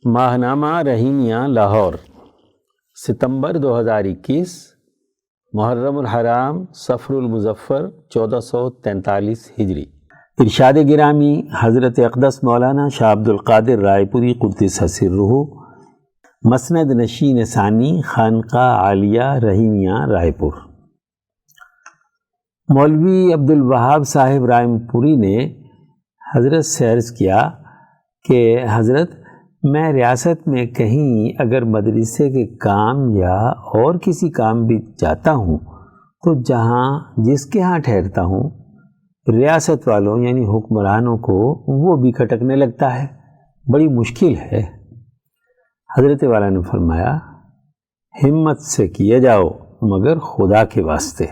ماہنامہ رحیمیہ لاہور، ستمبر 2021، محرم الحرام صفر المظفر 1443 ہجری۔ ارشاد گرامی حضرت اقدس مولانا شاہ عبد القادر رائے پوری قدس سرہ، مسند نشین ثانی، خانقاہ عالیہ رحیمیہ رائے پور۔ مولوی عبد الوہاب صاحب رائے پوری نے حضرت سے عرض کیا کہ حضرت، میں ریاست میں کہیں اگر مدرسے کے کام یا اور کسی کام بھی جاتا ہوں تو جس کے ہاں ٹھہرتا ہوں ریاست والوں یعنی حکمرانوں کو وہ بھی کھٹکنے لگتا ہے، بڑی مشکل ہے۔ حضرت والا نے فرمایا، ہمت سے کیے جاؤ مگر خدا کے واسطے،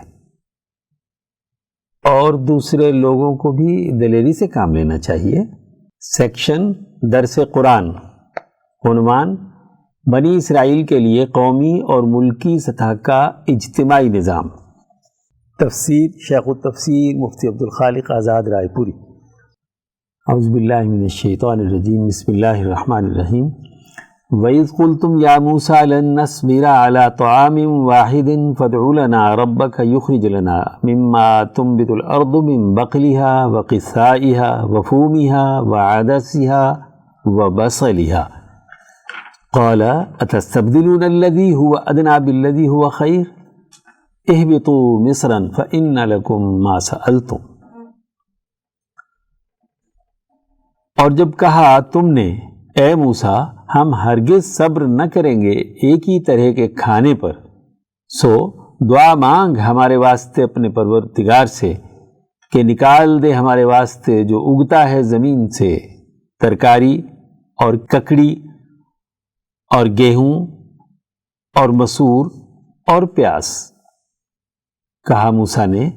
اور دوسرے لوگوں کو بھی دلیری سے کام لینا چاہیے۔ سیکشن درس قرآن، عنوان بنی اسرائیل کے لیے قومی اور ملکی سطح کا اجتماعی نظام۔ تفسیر شیخ التفسیر مفتی عبد الخالق آزاد رائے پوری۔ اعوذ باللہ من الشیطان الرجیم، بسم اللہ الرحمن الرحیم۔ وَإِذْ قُلْتُمْ يَا مُوسَىٰ لَن نَّصْبِرَ عَلَىٰ طَعَامٍ وَاحِدٍ فَادْعُ لَنَا رَبَّكَ يُخْرِجْ لَنَا مِمَّا تُنبِتُ الْأَرْضُ مِن بَقْلِهَا وَقِثَّائِهَا وَفُومِهَا وَعَدَسِهَا وَبَصَلِهَا قَالَ أَتَسْتَبْدِلُونَ الَّذِي هُوَ أَدْنَىٰ بِالَّذِي هُوَ خَيْرٌ اهْبِطُوا مِصْرًا فَإِنَّ لَكُم مَّا سَأَلْتُمْ۔ اور جب کہا تم نے، اے موسیٰ، ہم ہرگز صبر نہ کریں گے ایک ہی طرح کے کھانے پر، سو دعا مانگ ہمارے واسطے اپنے پروردگار سے کہ نکال دے ہمارے واسطے جو اگتا ہے زمین سے، ترکاری اور ککڑی اور گیہوں اور مسور اور پیاز۔ کہا موسیٰ نے،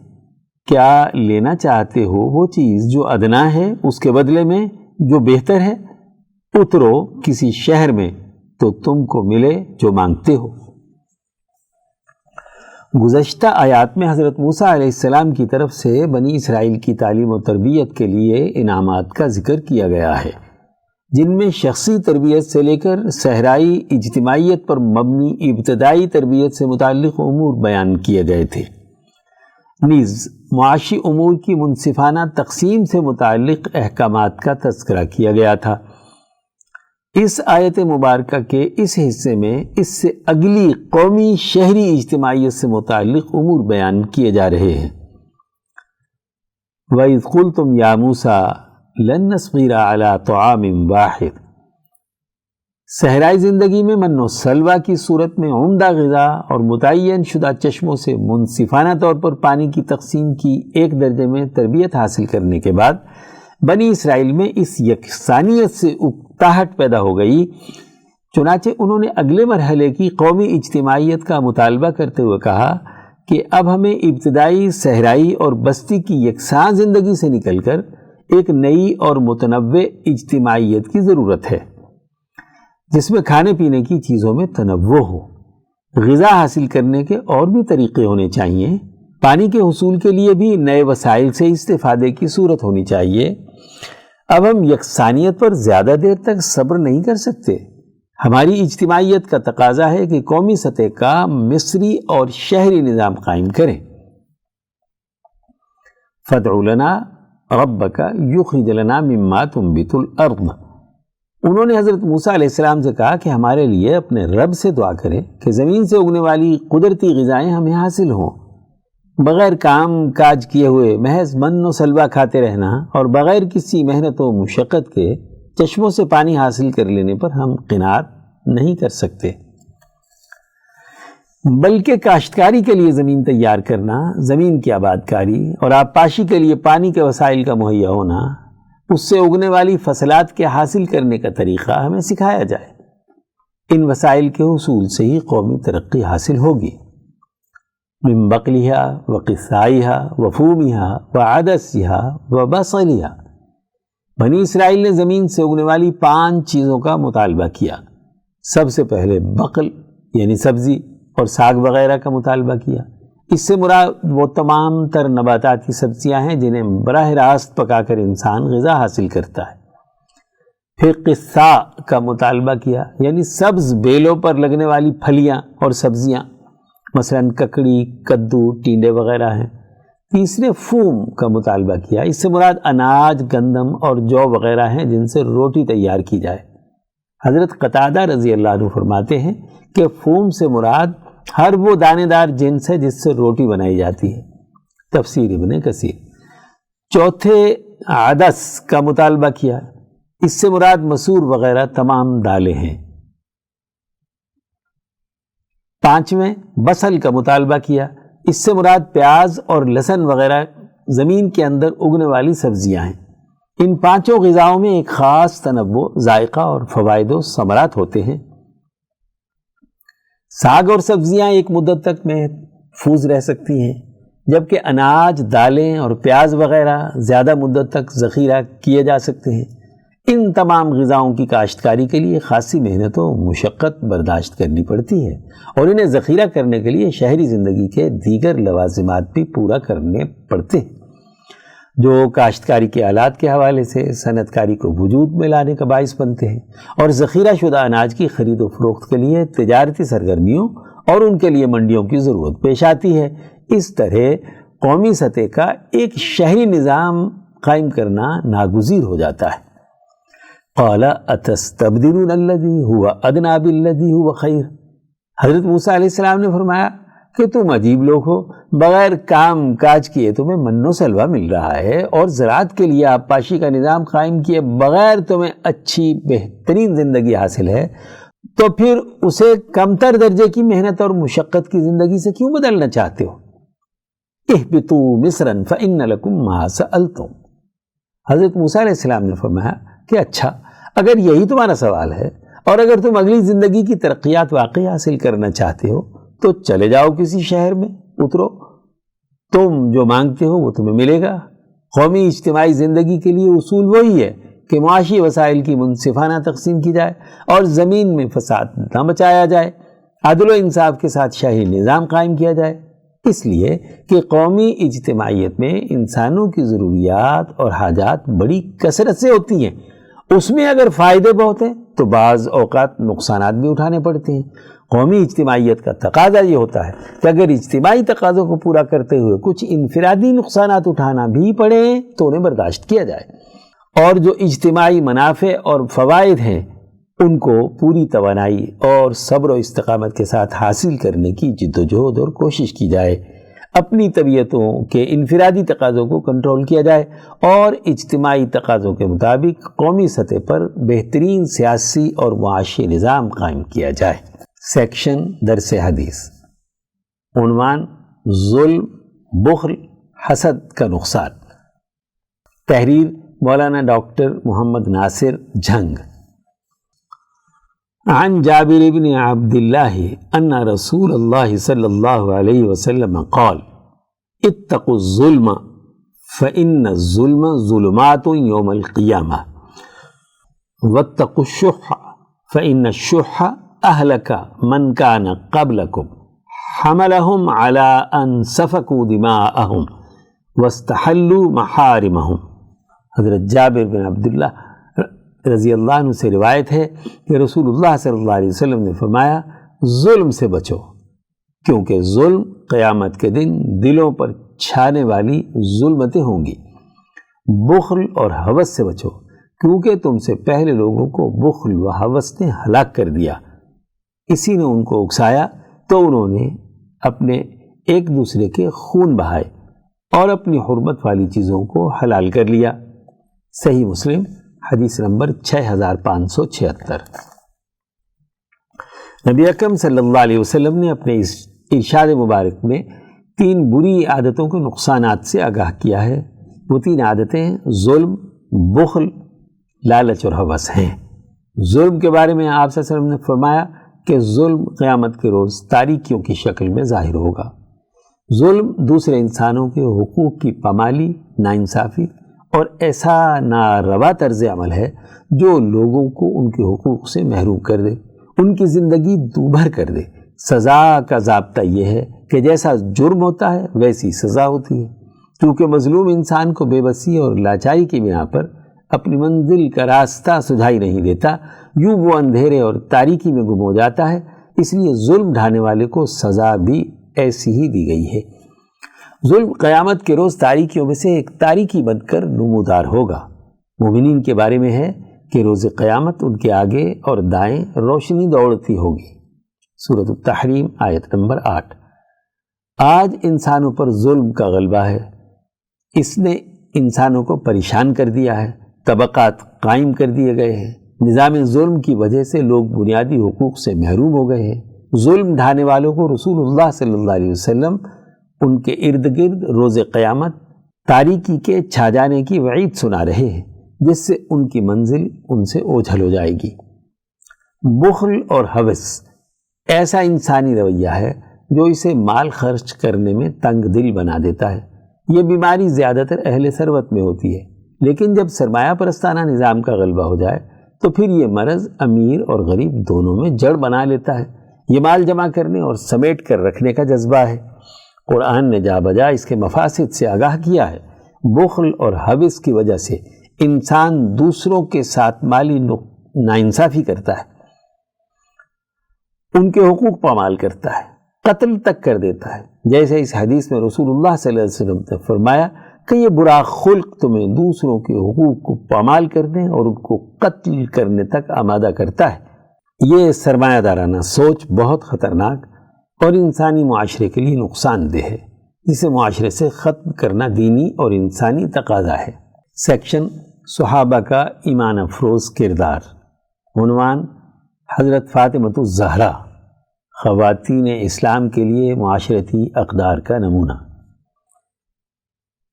کیا لینا چاہتے ہو وہ چیز جو ادنا ہے اس کے بدلے میں جو بہتر ہے؟ اترو کسی شہر میں تو تم کو ملے جو مانگتے ہو۔ گزشتہ آیات میں حضرت موسیٰ علیہ السلام کی طرف سے بنی اسرائیل کی تعلیم و تربیت کے لیے انعامات کا ذکر کیا گیا ہے، جن میں شخصی تربیت سے لے کر صحرائی اجتماعیت پر مبنی ابتدائی تربیت سے متعلق امور بیان کیے گئے تھے، نیز معاشی امور کی منصفانہ تقسیم سے متعلق احکامات کا تذکرہ کیا گیا تھا۔ اس آیت مبارکہ کے اس حصے میں اس سے اگلی قومی شہری اجتماعیت سے متعلق امور بیان کیے جا رہے ہیں۔ وَإِذْ قُلْتُمْ يَا مُوسَىٰ لَن نَّصْبِرَ عَلَىٰ طَعَامٍ وَاحِدٍ۔ صحرائی زندگی میں من و سلویٰ کی صورت میں عمدہ غذا اور متعین شدہ چشموں سے منصفانہ طور پر پانی کی تقسیم کی ایک درجے میں تربیت حاصل کرنے کے بعد بنی اسرائیل میں اس یکسانیت سے اکتاہٹ پیدا ہو گئی، چنانچہ انہوں نے اگلے مرحلے کی قومی اجتماعیت کا مطالبہ کرتے ہوئے کہا کہ اب ہمیں ابتدائی صحرائی اور بستی کی یکساں زندگی سے نکل کر ایک نئی اور متنوع اجتماعیت کی ضرورت ہے، جس میں کھانے پینے کی چیزوں میں تنوع ہو، غذا حاصل کرنے کے اور بھی طریقے ہونے چاہیے، پانی کے حصول کے لیے بھی نئے وسائل سے استفادے کی صورت ہونی چاہیے۔ اب ہم یکسانیت پر زیادہ دیر تک صبر نہیں کر سکتے، ہماری اجتماعیت کا تقاضا ہے کہ قومی سطح کا مصری اور شہری نظام قائم کریں۔ فَادْعُ لَنَا رَبَّكَ يُخْرِجْ لَنَا مِمَّا تُنبِتُ الْأَرْضُ۔ انہوں نے حضرت موسیٰ علیہ السلام سے کہا کہ ہمارے لیے اپنے رب سے دعا کریں کہ زمین سے اگنے والی قدرتی غذائیں ہمیں حاصل ہوں۔ بغیر کام کاج کیے ہوئے محض من و سلوہ کھاتے رہنا اور بغیر کسی محنت و مشقت کے چشموں سے پانی حاصل کر لینے پر ہم قناعت نہیں کر سکتے، بلکہ کاشتکاری کے لیے زمین تیار کرنا، زمین کی آباد کاری اور آبپاشی کے لیے پانی کے وسائل کا مہیا ہونا، اس سے اگنے والی فصلات کے حاصل کرنے کا طریقہ ہمیں سکھایا جائے۔ ان وسائل کے حصول سے ہی قومی ترقی حاصل ہوگی۔ من بقلها وقثائها وفومها وعدسها وبصلها۔ بنی اسرائیل نے زمین سے اگنے والی 5 چیزوں کا مطالبہ کیا۔ سب سے پہلے بقل یعنی سبزی اور ساگ وغیرہ کا مطالبہ کیا۔ اس سے مراد وہ تمام تر نباتاتی سبزیاں ہیں جنہیں براہ راست پکا کر انسان غذا حاصل کرتا ہے۔ پھر قصہ کا مطالبہ کیا، یعنی سبز بیلوں پر لگنے والی پھلیاں اور سبزیاں، مثلاً ککڑی، کدو، ٹینڈے وغیرہ ہیں۔ تیسرے فوم کا مطالبہ کیا، اس سے مراد اناج، گندم اور جو وغیرہ ہیں جن سے روٹی تیار کی جائے۔ حضرت قتادہ رضی اللہ عنہ فرماتے ہیں کہ فوم سے مراد ہر وہ دانے دار جنس ہے جس سے روٹی بنائی جاتی ہے، تفسیر ابن کثیر۔ چوتھے عدس کا مطالبہ کیا، اس سے مراد مسور وغیرہ تمام دالیں ہیں۔ پانچویں بصل کا مطالبہ کیا، اس سے مراد پیاز اور لہسن وغیرہ زمین کے اندر اگنے والی سبزیاں ہیں۔ ان پانچوں غذاؤں میں ایک خاص تنوع، ذائقہ اور فوائد و ثمرات ہوتے ہیں۔ ساگ اور سبزیاں ایک مدت تک محفوظ رہ سکتی ہیں، جبکہ اناج، دالیں اور پیاز وغیرہ زیادہ مدت تک ذخیرہ کیے جا سکتے ہیں۔ ان تمام غذاؤں کی کاشتکاری کے لیے خاصی محنت و مشقت برداشت کرنی پڑتی ہے، اور انہیں ذخیرہ کرنے کے لیے شہری زندگی کے دیگر لوازمات بھی پورا کرنے پڑتے ہیں، جو کاشتکاری کے آلات کے حوالے سے صنعت کاری کو وجود میں لانے کا باعث بنتے ہیں، اور ذخیرہ شدہ اناج کی خرید و فروخت کے لیے تجارتی سرگرمیوں اور ان کے لیے منڈیوں کی ضرورت پیش آتی ہے۔ اس طرح قومی سطح کا ایک شہری نظام قائم کرنا ناگزیر ہو جاتا ہے۔ قال اتستبدلون الذی هو ادنی بالذی هو خیر، حضرت موسیٰ علیہ السلام نے فرمایا کہ تم عجیب لوگ ہو، بغیر کام کاج کیے تمہیں من و سلوہ مل رہا ہے، اور زراعت کے لیے آبپاشی کا نظام قائم کیے بغیر تمہیں اچھی بہترین زندگی حاصل ہے، تو پھر اسے کمتر درجے کی محنت اور مشقت کی زندگی سے کیوں بدلنا چاہتے ہو؟ اہبطوا مصرا فإن لکم ما سألتم، حضرت موسیٰ علیہ السلام نے فرمایا کہ اچھا، اگر یہی تمہارا سوال ہے اور اگر تم اگلی زندگی کی ترقیات واقعی حاصل کرنا چاہتے ہو تو چلے جاؤ کسی شہر میں، اترو، تم جو مانگتے ہو وہ تمہیں ملے گا۔ قومی اجتماعی زندگی کے لیے اصول وہی ہے کہ معاشی وسائل کی منصفانہ تقسیم کی جائے اور زمین میں فساد نہ مچایا جائے، عدل و انصاف کے ساتھ شہری نظام قائم کیا جائے، اس لیے کہ قومی اجتماعیت میں انسانوں کی ضروریات اور حاجات بڑی کثرت سے ہوتی ہیں۔ اس میں اگر فائدے بہت ہیں تو بعض اوقات نقصانات بھی اٹھانے پڑتے ہیں۔ قومی اجتماعیت کا تقاضا یہ ہوتا ہے کہ اگر اجتماعی تقاضوں کو پورا کرتے ہوئے کچھ انفرادی نقصانات اٹھانا بھی پڑے تو انہیں برداشت کیا جائے، اور جو اجتماعی منافع اور فوائد ہیں ان کو پوری توانائی اور صبر و استقامت کے ساتھ حاصل کرنے کی جد و جہد اور کوشش کی جائے، اپنی طبیعتوں کے انفرادی تقاضوں کو کنٹرول کیا جائے اور اجتماعی تقاضوں کے مطابق قومی سطح پر بہترین سیاسی اور معاشی نظام قائم کیا جائے۔ سیکشن درس حدیث، عنوان ظلم، بخل، حسد کا نقصان، تحریر مولانا ڈاکٹر محمد ناصر جھنگ۔ عن جابر بن عبد الله ان رسول الله صلی اللہ علیہ وسلم قال اتقوا الظلم فإن الظلم ظلمات يوم القيامة واتقوا الشح فإن الشح أهلك من كان قبلكم حملهم على أن سفكوا دماءهم واستحلوا محارمهم۔ حضرت جابر بن عبداللہ رضی اللہ عنہ سے روایت ہے کہ رسول اللہ صلی اللہ علیہ وسلم نے فرمایا، ظلم سے بچو، کیونکہ ظلم قیامت کے دن دلوں پر چھانے والی ظلمتیں ہوں گی۔ بخل اور ہوس سے بچو، کیونکہ تم سے پہلے لوگوں کو بخل و ہوس نے ہلاک کر دیا، اسی نے ان کو اکسایا تو انہوں نے اپنے ایک دوسرے کے خون بہائے اور اپنی حرمت والی چیزوں کو حلال کر لیا۔ صحیح مسلم حدیث نمبر 6576۔ نبی اکرم صلی اللہ علیہ وسلم نے اپنے اس ارشاد مبارک میں 3 بری عادتوں کے نقصانات سے آگاہ کیا ہے۔ وہ 3 عادتیں ظلم، بخل، لالچ اور ہوس ہیں۔ ظلم کے بارے میں آپ صلی اللہ علیہ وسلم نے فرمایا کہ ظلم قیامت کے روز تاریکیوں کی شکل میں ظاہر ہوگا۔ ظلم دوسرے انسانوں کے حقوق کی پامالی، ناانصافی اور ایسا ناروا طرز عمل ہے جو لوگوں کو ان کے حقوق سے محروم کر دے، ان کی زندگی دوبھر کر دے۔ سزا کا ضابطہ یہ ہے کہ جیسا جرم ہوتا ہے ویسی سزا ہوتی ہے، کیونکہ مظلوم انسان کو بے بسی اور لاچاری کی بنا پر اپنی منزل کا راستہ سجھائی نہیں دیتا، یوں وہ اندھیرے اور تاریکی میں گم ہو جاتا ہے۔ اس لیے ظلم ڈھانے والے کو سزا بھی ایسی ہی دی گئی ہے۔ ظلم قیامت کے روز تاریکیوں میں سے ایک تاریکی بن کر نمودار ہوگا۔ مومنین کے بارے میں ہے کہ روز قیامت ان کے آگے اور دائیں روشنی دوڑتی ہوگی۔ سورۃ التحریم آیت نمبر 8۔ آج انسانوں پر ظلم کا غلبہ ہے، اس نے انسانوں کو پریشان کر دیا ہے، طبقات قائم کر دیے گئے ہیں۔ نظام ظلم کی وجہ سے لوگ بنیادی حقوق سے محروم ہو گئے ہیں۔ ظلم ڈھانے والوں کو رسول اللہ صلی اللہ علیہ وسلم ان کے ارد گرد روز قیامت تاریکی کے چھا جانے کی وعید سنا رہے ہیں، جس سے ان کی منزل ان سے اوجھل ہو جائے گی۔ بخل اور ہوس ایسا انسانی رویہ ہے جو اسے مال خرچ کرنے میں تنگ دل بنا دیتا ہے۔ یہ بیماری زیادہ تر اہل ثروت میں ہوتی ہے، لیکن جب سرمایہ پرستانہ نظام کا غلبہ ہو جائے تو پھر یہ مرض امیر اور غریب دونوں میں جڑ بنا لیتا ہے۔ یہ مال جمع کرنے اور سمیٹ کر رکھنے کا جذبہ ہے۔ قرآن نے جا بجا اس کے مفاسد سے آگاہ کیا ہے۔ بخل اور ہوس کی وجہ سے انسان دوسروں کے ساتھ مالی ناانصافی کرتا ہے، ان کے حقوق پامال کرتا ہے، قتل تک کر دیتا ہے۔ جیسے اس حدیث میں رسول اللہ صلی اللہ علیہ وسلم نے فرمایا کہ یہ برا خلق تمہیں دوسروں کے حقوق کو پامال کرنے اور ان کو قتل کرنے تک آمادہ کرتا ہے۔ یہ سرمایہ دارانہ سوچ بہت خطرناک اور انسانی معاشرے کے لیے نقصان دہ ہے، جسے معاشرے سے ختم کرنا دینی اور انسانی تقاضا ہے۔ سیکشن صحابہ کا ایمان افروز کردار۔ عنوان حضرت فاطمۃ الزہرا، خواتین اسلام کے لیے معاشرتی اقدار کا نمونہ۔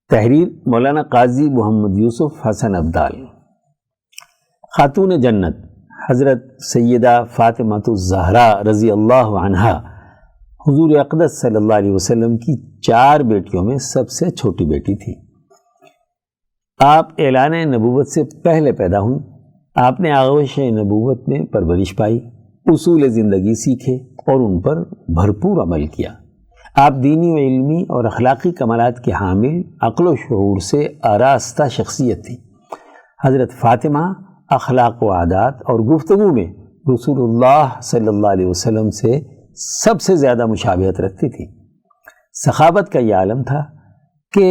تحریر مولانا قاضی محمد یوسف حسن ابدال۔ خاتون جنت حضرت سیدہ فاطمۃ الزہرا رضی اللہ عنہا حضور اقدس صلی اللہ علیہ وسلم کی 4 بیٹیوں میں سب سے چھوٹی بیٹی تھی۔ آپ اعلان نبوت سے پہلے پیدا ہوئیں۔ آپ نے آغوش نبوت میں پرورش پائی، اصول زندگی سیکھے اور ان پر بھرپور عمل کیا۔ آپ دینی و علمی اور اخلاقی کمالات کے حامل، عقل و شعور سے آراستہ شخصیت تھی۔ حضرت فاطمہ اخلاق و عادات اور گفتگو میں رسول اللہ صلی اللہ علیہ وسلم سے سب سے زیادہ مشابہت رکھتی تھی۔ سخاوت کا یہ عالم تھا کہ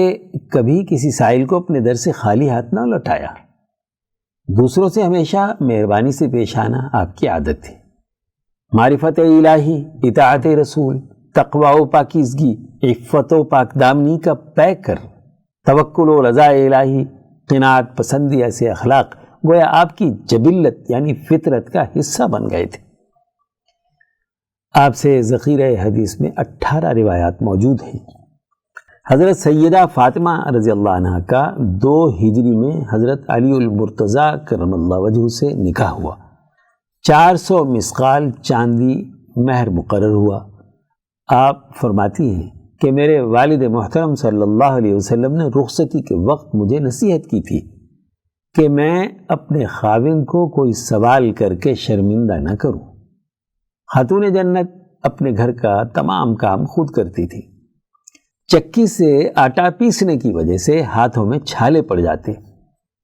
کبھی کسی سائل کو اپنے در سے خالی ہاتھ نہ لوٹایا۔ دوسروں سے ہمیشہ مہربانی سے پیش آنا آپ کی عادت تھی۔ معرفت الہی، اطاعت رسول، تقوی و پاکیزگی، عفت و پاک دامنی کا پیکر، توکل و رضا الہی، قناعت پسندی، ایسے اخلاق گویا آپ کی جبلت یعنی فطرت کا حصہ بن گئے تھے۔ آپ سے ذخیرہ حدیث میں 18 روایات موجود ہیں۔ حضرت سیدہ فاطمہ رضی اللہ عنہ کا 2 ہجری میں حضرت علی المرتضیٰ کرم اللہ وجہہ سے نکاح ہوا۔ 400 مسقال چاندی مہر مقرر ہوا۔ آپ فرماتی ہیں کہ میرے والد محترم صلی اللہ علیہ وسلم نے رخصتی کے وقت مجھے نصیحت کی تھی کہ میں اپنے خاوند کو کوئی سوال کر کے شرمندہ نہ کروں۔ خاتون جنت اپنے گھر کا تمام کام خود کرتی تھی۔ چکی سے آٹا پیسنے کی وجہ سے ہاتھوں میں چھالے پڑ جاتے،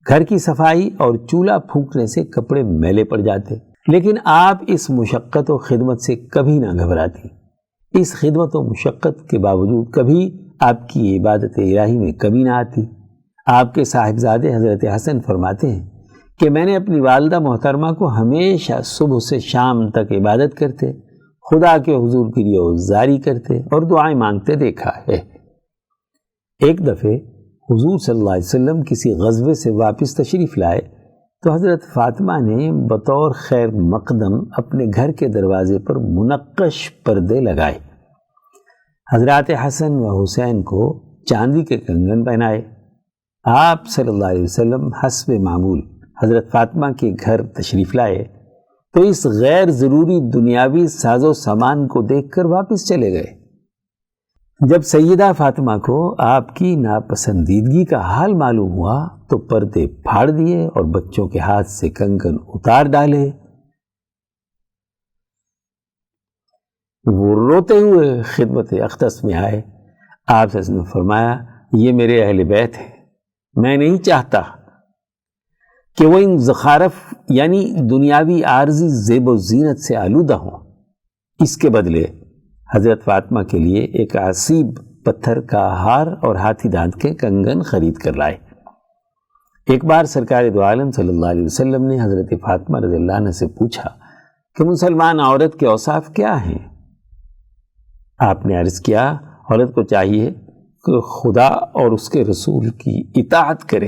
گھر کی صفائی اور چولہا پھونکنے سے کپڑے میلے پڑ جاتے، لیکن آپ اس مشقت و خدمت سے کبھی نہ گھبراتی۔ اس خدمت و مشقت کے باوجود کبھی آپ کی عبادت الہی میں کمی نہ آتی۔ آپ کے صاحبزادے حضرت حسن فرماتے ہیں کہ میں نے اپنی والدہ محترمہ کو ہمیشہ صبح سے شام تک عبادت کرتے، خدا کے حضور کی ریاضاری کرتے اور دعائیں مانگتے دیکھا ہے۔ ایک دفعہ حضور صلی اللہ علیہ وسلم کسی غزوے سے واپس تشریف لائے تو حضرت فاطمہ نے بطور خیر مقدم اپنے گھر کے دروازے پر منقش پردے لگائے، حضرات حسن و حسین کو چاندی کے کنگن پہنائے۔ آپ صلی اللہ علیہ وسلم حسب معمول حضرت فاطمہ کے گھر تشریف لائے تو اس غیر ضروری دنیاوی ساز و سامان کو دیکھ کر واپس چلے گئے۔ جب سیدہ فاطمہ کو آپ کی ناپسندیدگی کا حال معلوم ہوا تو پردے پھاڑ دیے اور بچوں کے ہاتھ سے کنگن اتار ڈالے۔ وہ روتے ہوئے خدمت اقدس میں آئے۔ آپ نے فرمایا، یہ میرے اہل بیت ہیں، میں نہیں چاہتا کہ وہ ان زخارف یعنی دنیاوی عارضی زیب و زینت سے آلودہ ہوں۔ اس کے بدلے حضرت فاطمہ کے لیے ایک عصیب پتھر کا ہار اور ہاتھی دانت کے کنگن خرید کر لائے۔ ایک بار سرکار دو عالم صلی اللہ علیہ وسلم نے حضرت فاطمہ رضی اللہ عنہ سے پوچھا کہ مسلمان عورت کے اوصاف کیا ہیں؟ آپ نے عرض کیا، عورت کو چاہیے کہ خدا اور اس کے رسول کی اطاعت کرے،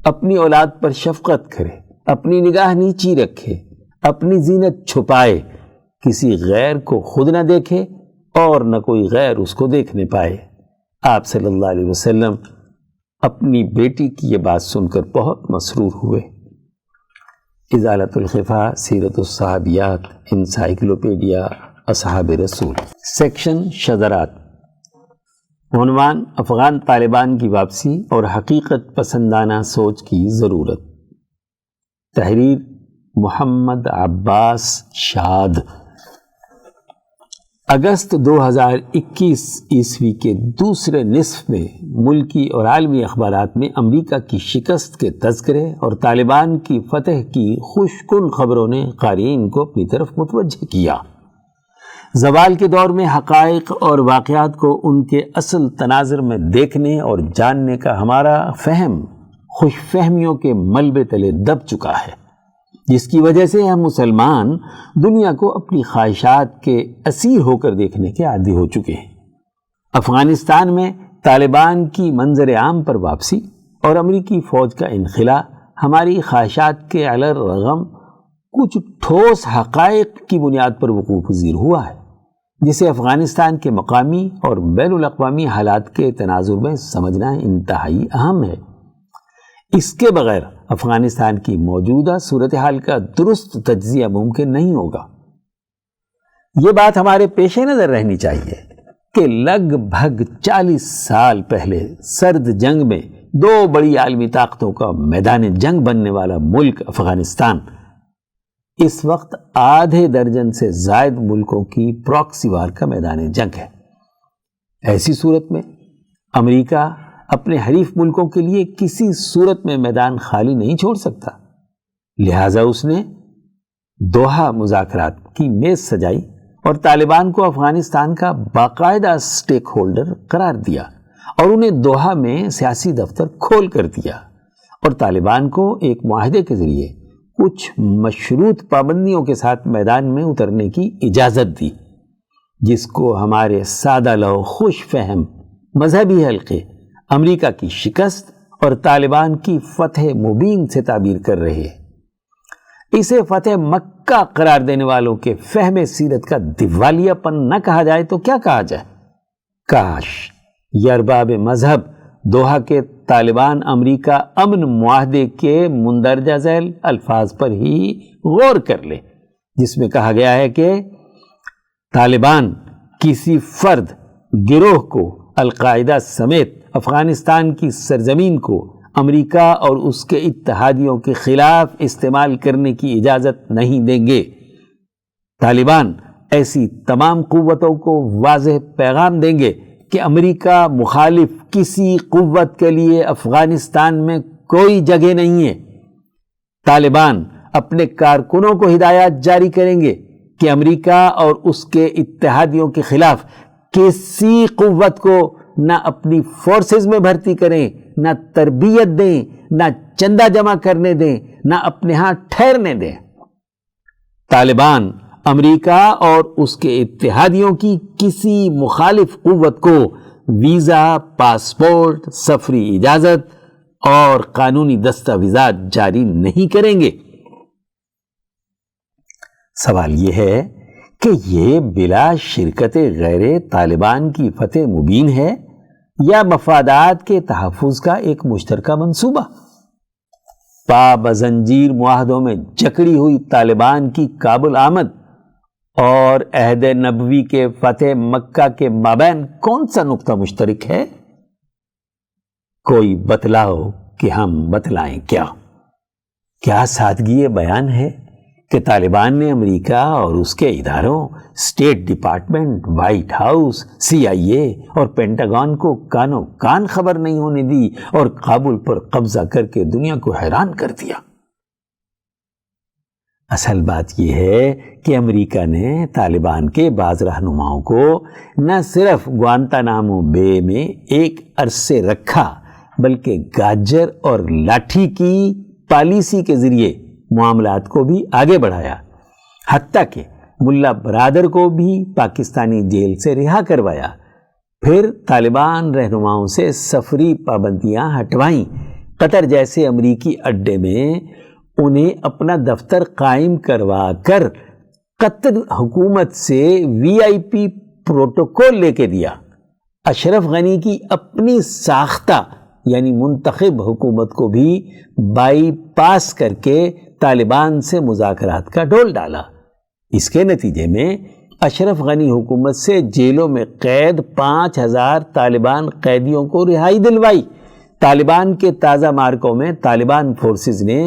اپنی اولاد پر شفقت کرے، اپنی نگاہ نیچی رکھے، اپنی زینت چھپائے، کسی غیر کو خود نہ دیکھے اور نہ کوئی غیر اس کو دیکھنے پائے۔ آپ صلی اللہ علیہ وسلم اپنی بیٹی کی یہ بات سن کر بہت مسرور ہوئے۔ ازالۃ الخفا، سیرت الصحابیات، انسائکلوپیڈیا اصحاب رسول، سیکشن شذرات، عنوان افغان طالبان کی واپسی اور حقیقت پسندانہ سوچ کی ضرورت، تحریر محمد عباس شاد۔ اگست 2021 عیسوی کے دوسرے نصف میں ملکی اور عالمی اخبارات میں امریکہ کی شکست کے تذکرے اور طالبان کی فتح کی خوش کن خبروں نے قارئین کو اپنی طرف متوجہ کیا۔ زوال کے دور میں حقائق اور واقعات کو ان کے اصل تناظر میں دیکھنے اور جاننے کا ہمارا فہم خوش فہمیوں کے ملبے تلے دب چکا ہے، جس کی وجہ سے ہم مسلمان دنیا کو اپنی خواہشات کے اسیر ہو کر دیکھنے کے عادی ہو چکے ہیں۔ افغانستان میں طالبان کی منظر عام پر واپسی اور امریکی فوج کا انخلاء ہماری خواہشات کے علی الرغم کچھ ٹھوس حقائق کی بنیاد پر وقوع پذیر ہوا ہے، جسے افغانستان کے مقامی اور بین الاقوامی حالات کے تناظر میں سمجھنا انتہائی اہم ہے۔ اس کے بغیر افغانستان کی موجودہ صورتحال کا درست تجزیہ ممکن نہیں ہوگا۔ یہ بات ہمارے پیش نظر رہنی چاہیے کہ لگ بھگ 40 سال پہلے سرد جنگ میں دو بڑی عالمی طاقتوں کا میدان جنگ بننے والا ملک افغانستان اس وقت آدھے درجن سے زائد ملکوں کی پراکسی وار کا میدان جنگ ہے۔ ایسی صورت میں امریکہ اپنے حریف ملکوں کے لیے کسی صورت میں میدان خالی نہیں چھوڑ سکتا، لہٰذا اس نے دوحہ مذاکرات کی میز سجائی اور طالبان کو افغانستان کا باقاعدہ سٹیک ہولڈر قرار دیا اور انہیں دوحہ میں سیاسی دفتر کھول کر دیا، اور طالبان کو ایک معاہدے کے ذریعے کچھ مشروط پابندیوں کے ساتھ میدان میں اترنے کی اجازت دی، جس کو ہمارے سادہ لو خوش فہم مذہبی حلقے امریکہ کی شکست اور طالبان کی فتح مبین سے تعبیر کر رہے ہیں۔ اسے فتح مکہ قرار دینے والوں کے فہم سیرت کا دیوالیہ پن نہ کہا جائے تو کیا کہا جائے؟ کاش یہ ارباب مذہب دوحہ کے طالبان امریکہ امن معاہدے کے مندرجہ ذیل الفاظ پر ہی غور کر لے، جس میں کہا گیا ہے کہ طالبان کسی فرد، گروہ کو القاعدہ سمیت افغانستان کی سرزمین کو امریکہ اور اس کے اتحادیوں کے خلاف استعمال کرنے کی اجازت نہیں دیں گے۔ طالبان ایسی تمام قوتوں کو واضح پیغام دیں گے کہ امریکہ مخالف کسی قوت کے لیے افغانستان میں کوئی جگہ نہیں ہے۔ طالبان اپنے کارکنوں کو ہدایات جاری کریں گے کہ امریکہ اور اس کے اتحادیوں کے خلاف کسی قوت کو نہ اپنی فورسز میں بھرتی کریں، نہ تربیت دیں، نہ چندہ جمع کرنے دیں، نہ اپنے ہاں ٹھہرنے دیں۔ طالبان امریکہ اور اس کے اتحادیوں کی کسی مخالف قوت کو ویزا، پاسپورٹ، سفری اجازت اور قانونی دستاویزات جاری نہیں کریں گے۔ سوال یہ ہے کہ یہ بلا شرکت غیر طالبان کی فتح مبین ہے یا مفادات کے تحفظ کا ایک مشترکہ منصوبہ؟ پا بزنجیر معاہدوں میں جکڑی ہوئی طالبان کی کابل آمد اور عہد نبوی کے فتح مکہ کے مابین کون سا نقطہ مشترک ہے؟ کوئی بتلاؤ کہ ہم بتلائیں کیا؟ کیا سادگی بیان ہے کہ طالبان نے امریکہ اور اس کے اداروں، state department, white house, CIA اور پینٹاگون کو کانوں کان خبر نہیں ہونے دی اور کابل پر قبضہ کر کے دنیا کو حیران کر دیا؟ اصل بات یہ ہے کہ امریکہ نے طالبان کے بعض رہنماؤں کو نہ صرف گوانتانامو بے میں ایک عرصے رکھا بلکہ گاجر اور لاٹھی کی پالیسی کے ذریعے معاملات کو بھی آگے بڑھایا، حتیٰ کہ ملا برادر کو بھی پاکستانی جیل سے رہا کروایا، پھر طالبان رہنماؤں سے سفری پابندیاں ہٹوائیں، قطر جیسے امریکی اڈے میں انہیں اپنا دفتر قائم کروا کر قطر حکومت سے VIP پروٹوکول لے کے دیا، اشرف غنی کی اپنی ساختہ یعنی منتخب حکومت کو بھی بائی پاس کر کے طالبان سے مذاکرات کا ڈول ڈالا۔ اس کے نتیجے میں اشرف غنی حکومت سے جیلوں میں قید 5000 طالبان قیدیوں کو رہائی دلوائی۔ طالبان کے تازہ مارکوں میں طالبان فورسز نے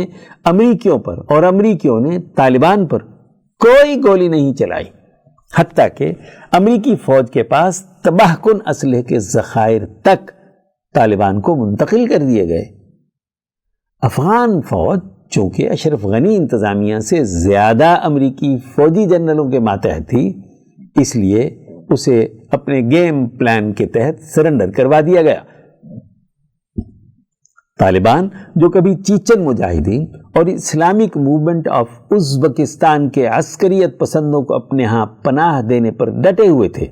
امریکیوں پر اور امریکیوں نے طالبان پر کوئی گولی نہیں چلائی، حتیٰ کہ امریکی فوج کے پاس تباہ کن اسلحے کے ذخائر تک طالبان کو منتقل کر دیے گئے۔ افغان فوج چونکہ اشرف غنی انتظامیہ سے زیادہ امریکی فوجی جنرلوں کے ماتحت تھی، اس لیے اسے اپنے گیم پلان کے تحت سرنڈر کروا دیا گیا۔ طالبان جو کبھی چیچن مجاہدین اور اسلامک موومنٹ آف ازبکستان کے عسکریت پسندوں کو اپنے ہاں پناہ دینے پر ڈٹے ہوئے تھے،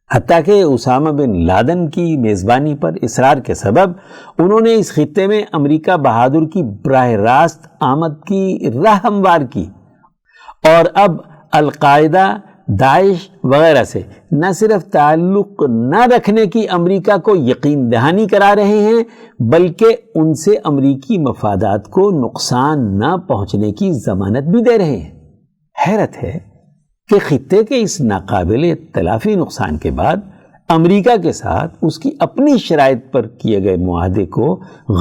حتیٰ کہ اسامہ بن لادن کی میزبانی پر اصرار کے سبب انہوں نے اس خطے میں امریکہ بہادر کی براہ راست آمد کی راہ ہموار کی، اور اب القاعدہ، داعش وغیرہ سے نہ صرف تعلق نہ رکھنے کی امریکہ کو یقین دہانی کرا رہے ہیں بلکہ ان سے امریکی مفادات کو نقصان نہ پہنچنے کی ضمانت بھی دے رہے ہیں۔ حیرت ہے کہ خطے کے اس ناقابل تلافی نقصان کے بعد امریکہ کے ساتھ اس کی اپنی شرائط پر کیے گئے معاہدے کو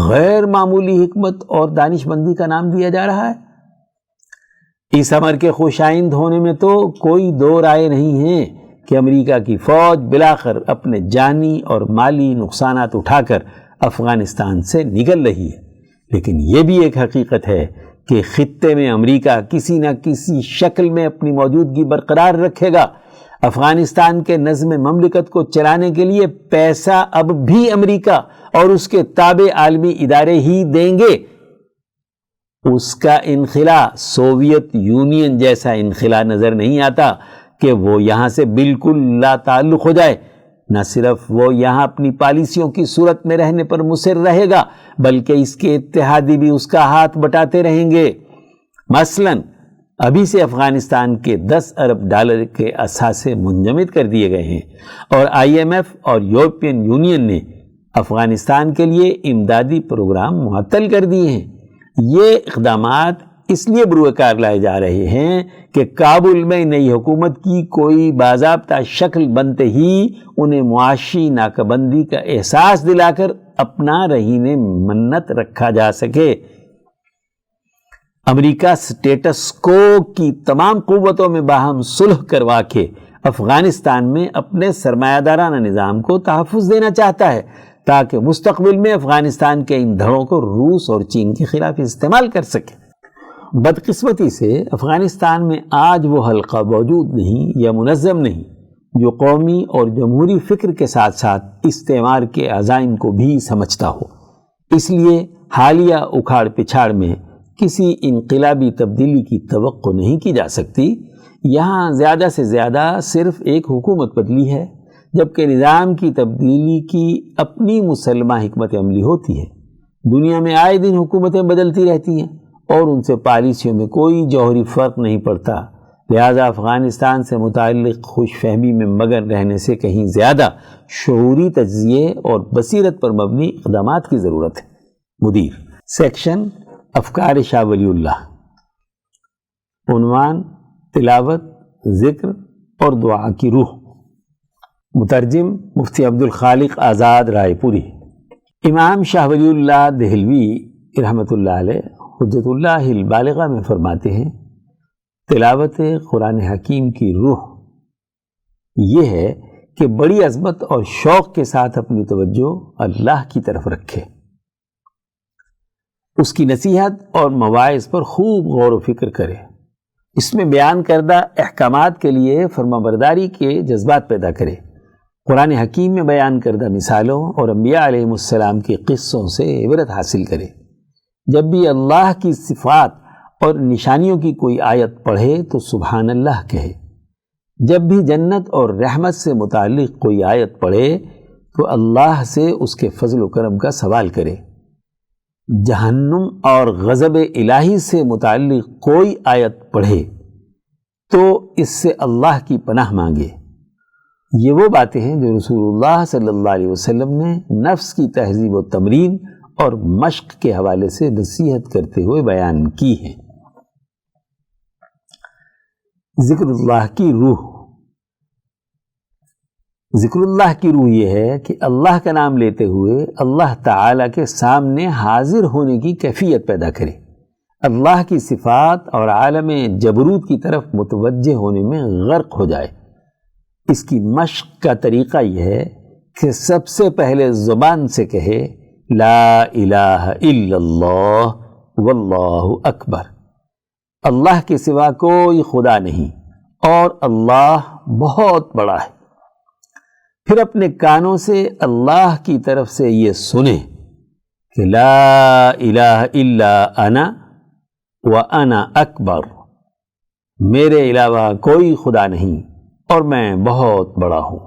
غیر معمولی حکمت اور دانش مندی کا نام دیا جا رہا ہے۔ اس امر کے خوشائند ہونے میں تو کوئی دو رائے نہیں ہے کہ امریکہ کی فوج بلاخر اپنے جانی اور مالی نقصانات اٹھا کر افغانستان سے نکل رہی ہے، لیکن یہ بھی ایک حقیقت ہے کہ خطے میں امریکہ کسی نہ کسی شکل میں اپنی موجودگی برقرار رکھے گا۔ افغانستان کے نظم مملکت کو چلانے کے لیے پیسہ اب بھی امریکہ اور اس کے تابع عالمی ادارے ہی دیں گے۔ اس کا انخلا سوویت یونین جیسا انخلا نظر نہیں آتا کہ وہ یہاں سے بالکل لا تعلق ہو جائے۔ نہ صرف وہ یہاں اپنی پالیسیوں کی صورت میں رہنے پر مصر رہے گا بلکہ اس کے اتحادی بھی اس کا ہاتھ بٹاتے رہیں گے۔ مثلاً ابھی سے افغانستان کے 10 ارب ڈالر کے اثاثے منجمد کر دیے گئے ہیں، اور IMF اور یورپین یونین نے افغانستان کے لیے امدادی پروگرام معطل کر دیے ہیں۔ یہ اقدامات اس لیے بروئے کار لائے جا رہے ہیں کہ کابل میں نئی حکومت کی کوئی باضابطہ شکل بنتے ہی انہیں معاشی ناکہ بندی کا احساس دلا کر اپنا رہین منت رکھا جا سکے۔ امریکہ سٹیٹس کو کی تمام قوتوں میں باہم صلح کروا کے افغانستان میں اپنے سرمایہ دارانہ نظام کو تحفظ دینا چاہتا ہے تاکہ مستقبل میں افغانستان کے ان دھڑوں کو روس اور چین کے خلاف استعمال کر سکے۔ بدقسمتی سے افغانستان میں آج وہ حلقہ موجود نہیں یا منظم نہیں جو قومی اور جمہوری فکر کے ساتھ ساتھ استعمار کے عزائم کو بھی سمجھتا ہو۔ اس لیے حالیہ اکھاڑ پچھاڑ میں کسی انقلابی تبدیلی کی توقع نہیں کی جا سکتی۔ یہاں زیادہ سے زیادہ صرف ایک حکومت بدلی ہے، جبکہ نظام کی تبدیلی کی اپنی مسلمہ حکمت عملی ہوتی ہے۔ دنیا میں آئے دن حکومتیں بدلتی رہتی ہیں اور ان سے پالیسیوں میں کوئی جوہری فرق نہیں پڑتا، لہذا افغانستان سے متعلق خوش فہمی میں مگن رہنے سے کہیں زیادہ شعوری تجزیے اور بصیرت پر مبنی اقدامات کی ضرورت ہے۔ مدیر سیکشن افکار شاہ ولی اللہ، عنوان تلاوت، ذکر اور دعا کی روح، مترجم مفتی عبدالخالق آزاد رائے پوری۔ امام شاہ ولی اللہ دہلوی رحمۃ اللہ علیہ حجت اللہ البالغہ میں فرماتے ہیں، تلاوت قرآن حکیم کی روح یہ ہے کہ بڑی عظمت اور شوق کے ساتھ اپنی توجہ اللہ کی طرف رکھے۔ اس کی نصیحت اور مواعظ پر خوب غور و فکر کرے، اس میں بیان کردہ احکامات کے لیے فرمانبرداری کے جذبات پیدا کرے، قرآن حکیم میں بیان کردہ مثالوں اور انبیاء علیہ السلام کے قصوں سے عبرت حاصل کرے۔ جب بھی اللہ کی صفات اور نشانیوں کی کوئی آیت پڑھے تو سبحان اللہ کہے۔ جب بھی جنت اور رحمت سے متعلق کوئی آیت پڑھے تو اللہ سے اس کے فضل و کرم کا سوال کرے۔ جہنم اور غضب الہی سے متعلق کوئی آیت پڑھے تو اس سے اللہ کی پناہ مانگے۔ یہ وہ باتیں ہیں جو رسول اللہ صلی اللہ علیہ وسلم نے نفس کی تہذیب و تمرین اور مشق کے حوالے سے نصیحت کرتے ہوئے بیان کی ہیں۔ ذکر اللہ کی روح۔ ذکر اللہ کی روح یہ ہے کہ اللہ کا نام لیتے ہوئے اللہ تعالیٰ کے سامنے حاضر ہونے کی کیفیت پیدا کرے، اللہ کی صفات اور عالم جبروت کی طرف متوجہ ہونے میں غرق ہو جائے۔ اس کی مشق کا طریقہ یہ ہے کہ سب سے پہلے زبان سے کہے لا الہ الا اللہ واللہ اکبر، اللہ کے سوا کوئی خدا نہیں اور اللہ بہت بڑا ہے۔ پھر اپنے کانوں سے اللہ کی طرف سے یہ سنے کہ لا الہ الا انا وانا اکبر، میرے علاوہ کوئی خدا نہیں اور میں بہت بڑا ہوں۔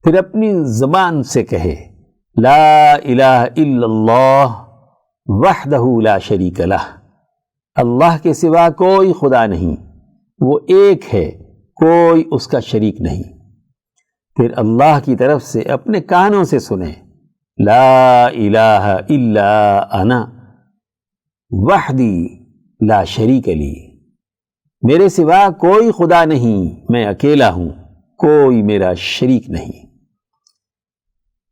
پھر اپنی زبان سے کہے لا الہ الا اللہ وحدہ لا شریک لہ، اللہ کے سوا کوئی خدا نہیں، وہ ایک ہے، کوئی اس کا شریک نہیں۔ پھر اللہ کی طرف سے اپنے کانوں سے سنیں لا الہ الا انا وحدی لا شریک لی، میرے سوا کوئی خدا نہیں، میں اکیلا ہوں، کوئی میرا شریک نہیں۔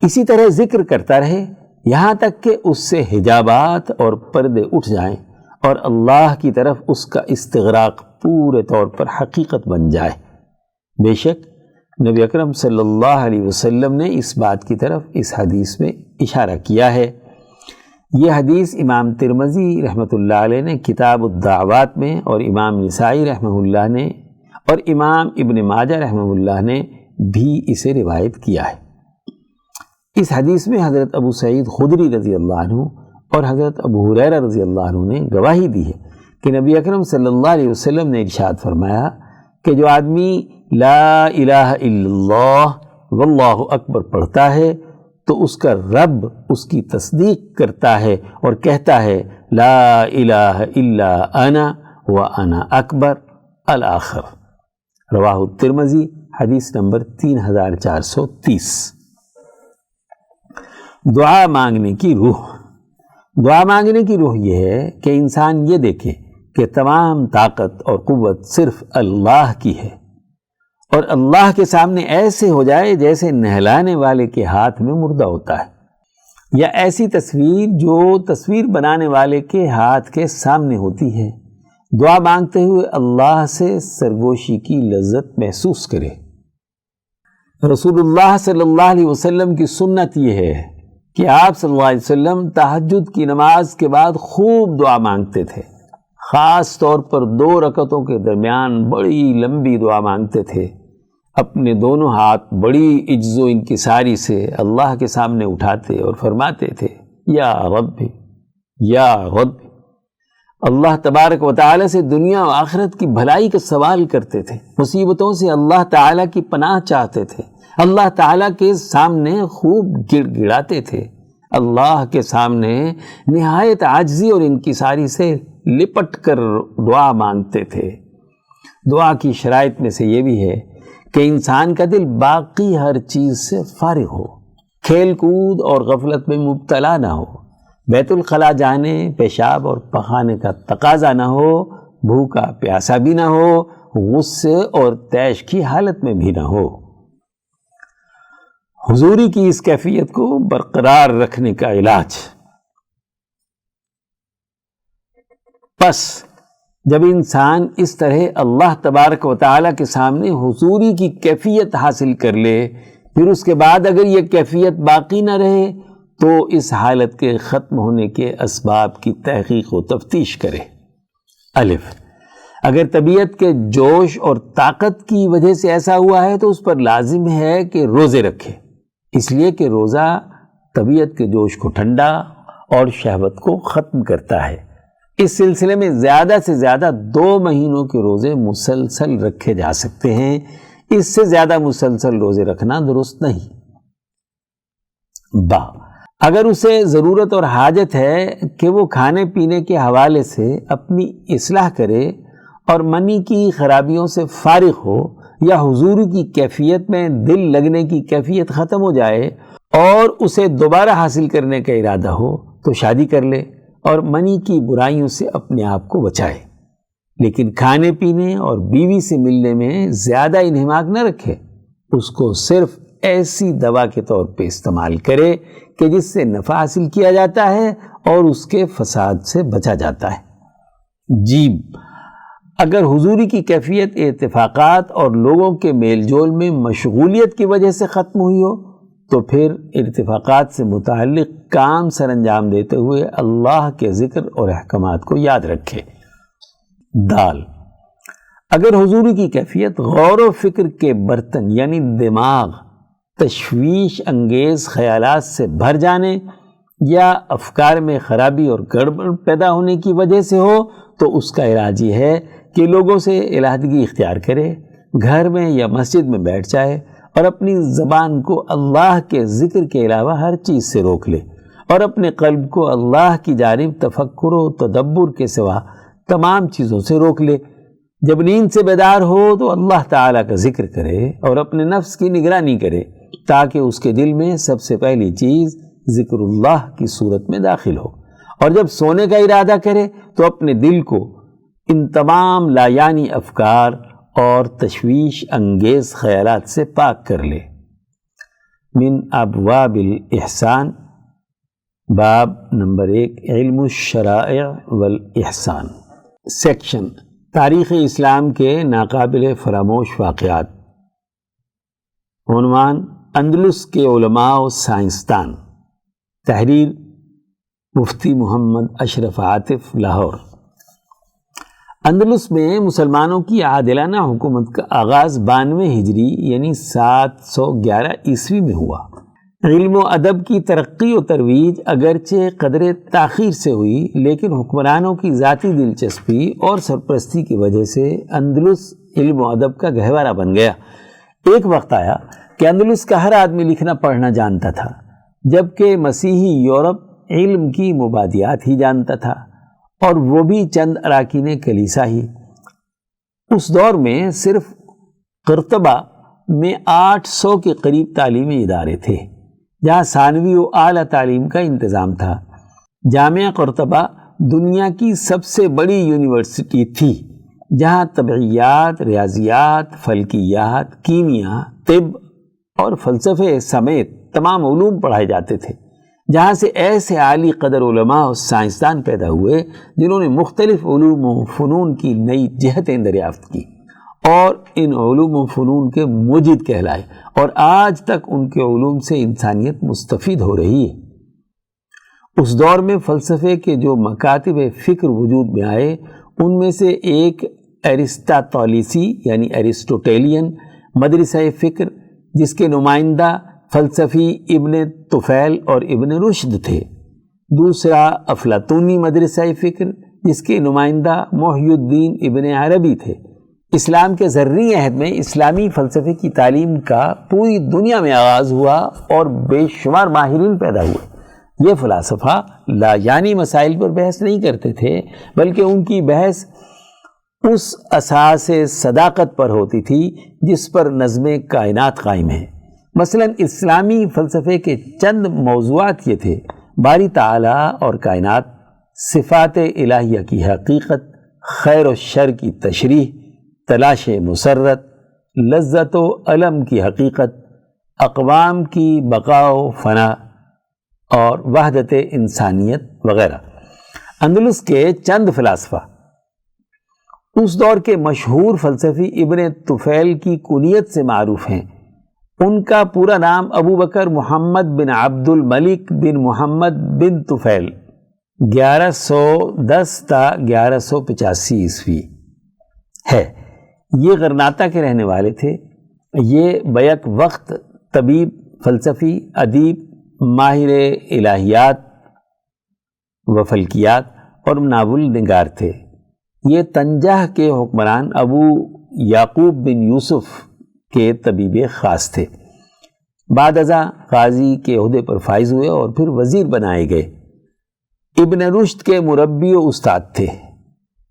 اسی طرح ذکر کرتا رہے یہاں تک کہ اس سے حجابات اور پردے اٹھ جائیں اور اللہ کی طرف اس کا استغراق پورے طور پر حقیقت بن جائے۔ بے شک نبی اکرم صلی اللہ علیہ وسلم نے اس بات کی طرف اس حدیث میں اشارہ کیا ہے۔ یہ حدیث امام ترمذی رحمۃ اللہ علیہ نے کتاب الدعوات میں اور امام نسائی رحمہ اللہ نے اور امام ابن ماجہ رحمہ اللہ نے بھی اسے روایت کیا ہے۔ اس حدیث میں حضرت ابو سعید خدری رضی اللہ عنہ اور حضرت ابو ہریرہ رضی اللہ عنہ نے گواہی دی ہے کہ نبی اکرم صلی اللہ علیہ وسلم نے ارشاد فرمایا کہ جو آدمی لا الہ الا اللہ واللہ اکبر پڑھتا ہے تو اس کا رب اس کی تصدیق کرتا ہے اور کہتا ہے لا الہ الا انا وانا اکبر الآخر۔ رواہ الترمذی، حدیث نمبر 3430۔ دعا مانگنے کی روح۔ دعا مانگنے کی روح یہ ہے کہ انسان یہ دیکھے کہ تمام طاقت اور قوت صرف اللہ کی ہے اور اللہ کے سامنے ایسے ہو جائے جیسے نہلانے والے کے ہاتھ میں مردہ ہوتا ہے، یا ایسی تصویر جو تصویر بنانے والے کے ہاتھ کے سامنے ہوتی ہے۔ دعا مانگتے ہوئے اللہ سے سرگوشی کی لذت محسوس کرے۔ رسول اللہ صلی اللہ علیہ وسلم کی سنت یہ ہے کہ آپ صلی اللہ علیہ وسلم تہجد کی نماز کے بعد خوب دعا مانگتے تھے، خاص طور پر 2 رکعتوں کے درمیان بڑی لمبی دعا مانگتے تھے، اپنے دونوں ہاتھ بڑی عجز و انکساری سے اللہ کے سامنے اٹھاتے اور فرماتے تھے یا رب یا رب۔ اللہ تبارک و تعالی سے دنیا و آخرت کی بھلائی کا سوال کرتے تھے، مصیبتوں سے اللہ تعالی کی پناہ چاہتے تھے، اللہ تعالیٰ کے سامنے خوب گڑ گڑاتے تھے، اللہ کے سامنے نہایت عاجزی اور انکساری سے لپٹ کر دعا مانگتے تھے۔ دعا کی شرائط میں سے یہ بھی ہے کہ انسان کا دل باقی ہر چیز سے فارغ ہو، کھیل کود اور غفلت میں مبتلا نہ ہو، بیت الخلاء جانے، پیشاب اور پخانے کا تقاضا نہ ہو، بھوکا پیاسا بھی نہ ہو، غصے اور طیش کی حالت میں بھی نہ ہو۔ حضوری کی اس کیفیت کو برقرار رکھنے کا علاج۔ پس جب انسان اس طرح اللہ تبارک و تعالیٰ کے سامنے حضوری کی کیفیت حاصل کر لے، پھر اس کے بعد اگر یہ کیفیت باقی نہ رہے تو اس حالت کے ختم ہونے کے اسباب کی تحقیق و تفتیش کرے۔ الف، اگر طبیعت کے جوش اور طاقت کی وجہ سے ایسا ہوا ہے تو اس پر لازم ہے کہ روزے رکھے، اس لیے کہ روزہ طبیعت کے جوش کو ٹھنڈا اور شہوت کو ختم کرتا ہے۔ اس سلسلے میں زیادہ سے زیادہ 2 مہینوں کے روزے مسلسل رکھے جا سکتے ہیں، اس سے زیادہ مسلسل روزے رکھنا درست نہیں۔ با، اگر اسے ضرورت اور حاجت ہے کہ وہ کھانے پینے کے حوالے سے اپنی اصلاح کرے اور منی کی خرابیوں سے فارغ ہو، یا حضور کی کیفیت میں دل لگنے کی کیفیت ختم ہو جائے اور اسے دوبارہ حاصل کرنے کا ارادہ ہو تو شادی کر لے اور منی کی برائیوں سے اپنے آپ کو بچائے، لیکن کھانے پینے اور بیوی سے ملنے میں زیادہ انہماک نہ رکھے، اس کو صرف ایسی دوا کے طور پہ استعمال کرے کہ جس سے نفع حاصل کیا جاتا ہے اور اس کے فساد سے بچا جاتا ہے۔ جیم، اگر حضوری کی کیفیت اتفاقات اور لوگوں کے میل جول میں مشغولیت کی وجہ سے ختم ہوئی ہو تو پھر اتفاقات سے متعلق کام سر انجام دیتے ہوئے اللہ کے ذکر اور احکامات کو یاد رکھے۔ دال، اگر حضوری کی کیفیت غور و فکر کے برتن یعنی دماغ تشویش انگیز خیالات سے بھر جانے یا افکار میں خرابی اور گڑبڑ پیدا ہونے کی وجہ سے ہو تو اس کا علاج یہ ہے کہ لوگوں سے علیحدگی اختیار کرے، گھر میں یا مسجد میں بیٹھ جائے اور اپنی زبان کو اللہ کے ذکر کے علاوہ ہر چیز سے روک لے اور اپنے قلب کو اللہ کی جانب تفکر و تدبر کے سوا تمام چیزوں سے روک لے۔ جب نیند سے بیدار ہو تو اللہ تعالیٰ کا ذکر کرے اور اپنے نفس کی نگرانی کرے تاکہ اس کے دل میں سب سے پہلی چیز ذکر اللہ کی صورت میں داخل ہو، اور جب سونے کا ارادہ کرے تو اپنے دل کو ان تمام لایانی افکار اور تشویش انگیز خیالات سے پاک کر لے۔ من ابواب الاحسان، باب نمبر 1، علم الشرائع والاحسان۔ سیکشن، تاریخ اسلام کے ناقابل فراموش واقعات۔ عنوان، اندلس کے علماء و سائنسدان۔ تحریر، مفتی محمد اشرف عاطف، لاہور۔ اندلس میں مسلمانوں کی عادلانہ حکومت کا آغاز 92 ہجری یعنی 711 عیسوی میں ہوا۔ علم و ادب کی ترقی و ترویج اگرچہ قدر تاخیر سے ہوئی، لیکن حکمرانوں کی ذاتی دلچسپی اور سرپرستی کی وجہ سے اندلس علم و ادب کا گہوارہ بن گیا۔ ایک وقت آیا کہ اندلس کا ہر آدمی لکھنا پڑھنا جانتا تھا، جبکہ مسیحی یورپ علم کی مبادیات ہی جانتا تھا، اور وہ بھی چند اراکین کلیسا ہی۔ اس دور میں صرف قرطبہ میں 800 کے قریب تعلیمی ادارے تھے جہاں ثانوی و اعلیٰ تعلیم کا انتظام تھا۔ جامعہ قرطبہ دنیا کی سب سے بڑی یونیورسٹی تھی جہاں طبعیات، ریاضیات، فلکیات، کیمیا، طب اور فلسفے سمیت تمام علوم پڑھائے جاتے تھے، جہاں سے ایسے عالی قدر علماء اور سائنسدان پیدا ہوئے جنہوں نے مختلف علوم و فنون کی نئی جہتیں دریافت کی اور ان علوم و فنون کے موجد کہلائے، اور آج تک ان کے علوم سے انسانیت مستفید ہو رہی ہے۔ اس دور میں فلسفے کے جو مکاتب فکر وجود میں آئے ان میں سے ایک ارسطاطالیسی یعنی ایرسٹوٹیلین مدرسہ فکر، جس کے نمائندہ فلسفی ابن طفیل اور ابن رشد تھے۔ دوسرا افلاطونی مدرسہ فکر، جس کے نمائندہ محی الدین ابن عربی تھے۔ اسلام کے زرعی عہد میں اسلامی فلسفے کی تعلیم کا پوری دنیا میں آغاز ہوا اور بے شمار ماہرین پیدا ہوئے۔ یہ فلاسفہ لا یعنی مسائل پر بحث نہیں کرتے تھے، بلکہ ان کی بحث اس اساس صداقت پر ہوتی تھی جس پر نظم کائنات قائم ہے۔ مثلا اسلامی فلسفے کے چند موضوعات یہ تھے: باری تعالیٰ اور کائنات، صفات الہیہ کی حقیقت، خیر و شر کی تشریح، تلاش مسرت، لذت و الم کی حقیقت، اقوام کی بقا و فنا اور وحدت انسانیت وغیرہ۔ اندلس کے چند فلاسفہ اس دور کے مشہور فلسفی ابن طفیل کی کنیت سے معروف ہیں۔ ان کا پورا نام ابو بکر محمد بن عبد الملک بن محمد بن طفیل 1110 تا 1185 عیسوی ہے۔ یہ غرناطہ کے رہنے والے تھے۔ یہ بیک وقت طبیب، فلسفی، ادیب، ماہر الہیات و فلکیات اور ناول نگار تھے۔ یہ طنجہ کے حکمران ابو یعقوب بن یوسف کے طبیب خاص تھے۔ بعد ازاں قاضی کے عہدے پر فائز ہوئے اور پھر وزیر بنائے گئے۔ ابن رشد کے مربی و استاد تھے۔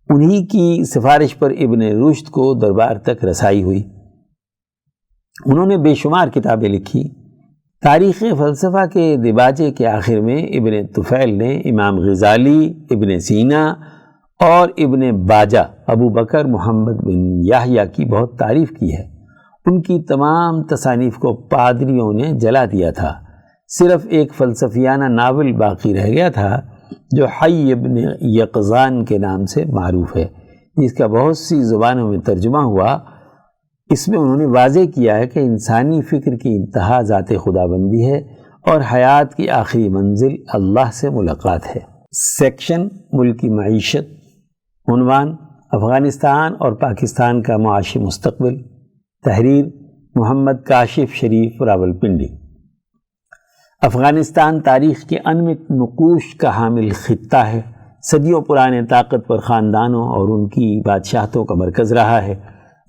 انہی کی سفارش پر ابن رشد کو دربار تک رسائی ہوئی۔ انہوں نے بے شمار کتابیں لکھی۔ تاریخ فلسفہ کے دباجے کے آخر میں ابن طفیل نے امام غزالی، ابن سینا اور ابن باجہ ابو بکر محمد بن یحییٰ کی بہت تعریف کی ہے۔ ان کی تمام تصانیف کو پادریوں نے جلا دیا تھا۔ صرف ایک فلسفیانہ ناول باقی رہ گیا تھا جو حی ابن یقظان کے نام سے معروف ہے، جس کا بہت سی زبانوں میں ترجمہ ہوا۔ اس میں انہوں نے واضح کیا ہے کہ انسانی فکر کی انتہا ذات خدا بندی ہے اور حیات کی آخری منزل اللہ سے ملاقات ہے۔ سیکشن ملکی معیشت، عنوان افغانستان اور پاکستان کا معاشی مستقبل، تحریر محمد کاشف شریف راولپنڈی۔ افغانستان تاریخ کے انمٹ نقوش کا حامل خطہ ہے۔ صدیوں پرانے طاقتور خاندانوں اور ان کی بادشاہتوں کا مرکز رہا ہے۔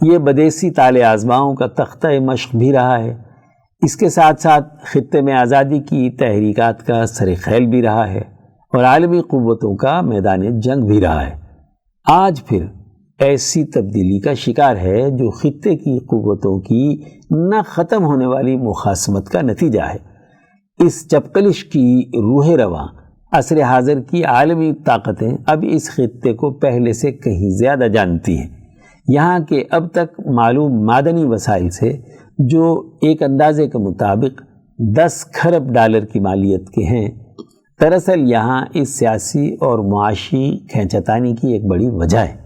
یہ بدیسی طالع آزماؤں کا تختہ مشق بھی رہا ہے۔ اس کے ساتھ ساتھ خطے میں آزادی کی تحریکات کا سر خیل بھی رہا ہے اور عالمی قوتوں کا میدان جنگ بھی رہا ہے۔ آج پھر ایسی تبدیلی کا شکار ہے جو خطے کی قوتوں کی نہ ختم ہونے والی مخاصمت کا نتیجہ ہے۔ اس چپقلش کی روح رواں عصر حاضر کی عالمی طاقتیں اب اس خطے کو پہلے سے کہیں زیادہ جانتی ہیں۔ یہاں کے اب تک معلوم معدنی وسائل سے جو ایک اندازے کے مطابق 10 کھرب ڈالر کی مالیت کے ہیں، دراصل یہاں اس سیاسی اور معاشی کھینچتانی کی ایک بڑی وجہ ہے۔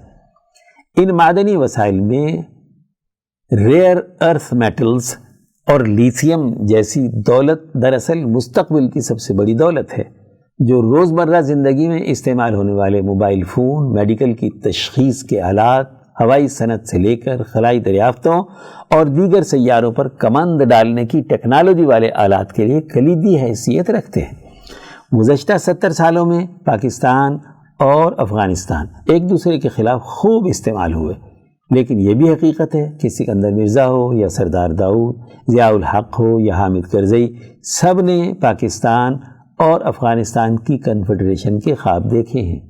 ان معدنی وسائل میں ریئر ارتھ میٹلز اور لیتھیم جیسی دولت دراصل مستقبل کی سب سے بڑی دولت ہے، جو روزمرہ زندگی میں استعمال ہونے والے موبائل فون، میڈیکل کی تشخیص کے آلات، ہوائی صنعت سے لے کر خلائی دریافتوں اور دیگر سیاروں پر کمند ڈالنے کی ٹیکنالوجی والے آلات کے لیے کلیدی حیثیت رکھتے ہیں۔ گزشتہ 70 سالوں میں پاکستان اور افغانستان ایک دوسرے کے خلاف خوب استعمال ہوئے، لیکن یہ بھی حقیقت ہے کہ سکندر مرزا ہو یا سردار داؤد، ضیاء الحق ہو یا حامد کرزئی، سب نے پاکستان اور افغانستان کی کنفیڈریشن کے خواب دیکھے ہیں۔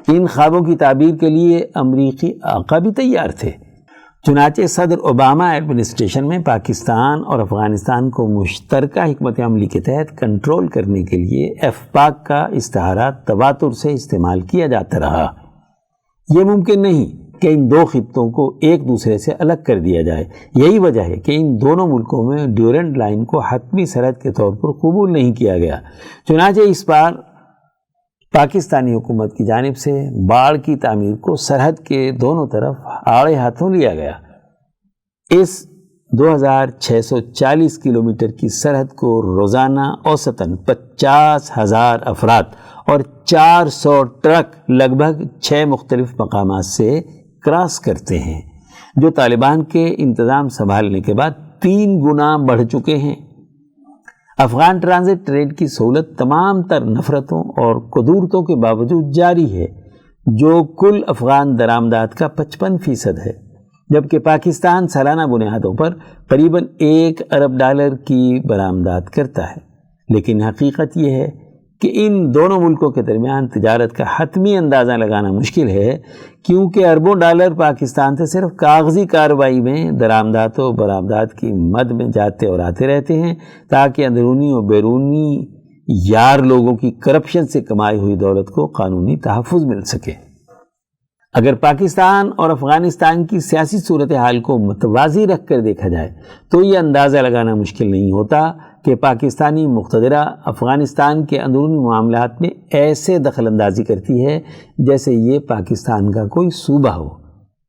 ان خوابوں کی تعبیر کے لیے امریکی آقا بھی تیار تھے۔ چنانچہ صدر اوباما ایڈمنسٹریشن میں پاکستان اور افغانستان کو مشترکہ حکمت عملی کے تحت کنٹرول کرنے کے لیے ایف-پاک کا استعارہ تواتر سے استعمال کیا جاتا رہا۔ یہ ممکن نہیں کہ ان دو خطوں کو ایک دوسرے سے الگ کر دیا جائے۔ یہی وجہ ہے کہ ان دونوں ملکوں میں ڈیورنڈ لائن کو حتمی سرحد کے طور پر قبول نہیں کیا گیا۔ چنانچہ اس بار پاکستانی حکومت کی جانب سے باڑ کی تعمیر کو سرحد کے دونوں طرف آڑے ہاتھوں لیا گیا۔ اس 2640 کلومیٹر کی سرحد کو روزانہ اوسطاً 50,000 افراد اور 400 ٹرک لگ بھگ 6 مختلف مقامات سے کراس کرتے ہیں، جو طالبان کے انتظام سنبھالنے کے بعد 3 گنا بڑھ چکے ہیں۔ افغان ٹرانزٹ ٹرین کی سہولت تمام تر نفرتوں اور قدورتوں کے باوجود جاری ہے، جو کل افغان درآمدات کا 55% ہے، جبکہ پاکستان سالانہ بنیادوں پر قریباً 1 ارب ڈالر کی برآمدات کرتا ہے۔ لیکن حقیقت یہ ہے کہ ان دونوں ملکوں کے درمیان تجارت کا حتمی اندازہ لگانا مشکل ہے، کیونکہ اربوں ڈالر پاکستان سے صرف کاغذی کارروائی میں درآمدات و برآمدات کی مد میں جاتے اور آتے رہتے ہیں، تاکہ اندرونی و بیرونی یار لوگوں کی کرپشن سے کمائی ہوئی دولت کو قانونی تحفظ مل سکے۔ اگر پاکستان اور افغانستان کی سیاسی صورتحال کو متوازی رکھ کر دیکھا جائے تو یہ اندازہ لگانا مشکل نہیں ہوتا کہ پاکستانی مقتدرہ افغانستان کے اندرونی معاملات میں ایسے دخل اندازی کرتی ہے جیسے یہ پاکستان کا کوئی صوبہ ہو۔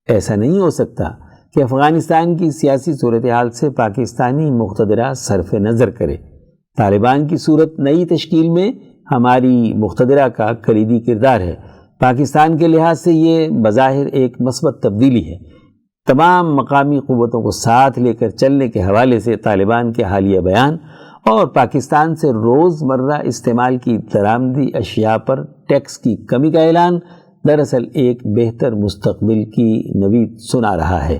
ایسا نہیں ہو سکتا، کہ افغانستان کی سیاسی صورتحال سے پاکستانی مقتدرہ صرف نظر کرے۔ طالبان کی صورت نئی تشکیل میں ہماری مقتدرہ کا کلیدی کردار ہے۔ پاکستان کے لحاظ سے یہ بظاہر ایک مثبت تبدیلی ہے۔ تمام مقامی قوتوں کو ساتھ لے کر چلنے کے حوالے سے طالبان کے حالیہ بیان اور پاکستان سے روزمرہ استعمال کی درآمدی اشیاء پر ٹیکس کی کمی کا اعلان دراصل ایک بہتر مستقبل کی نوید سنا رہا ہے۔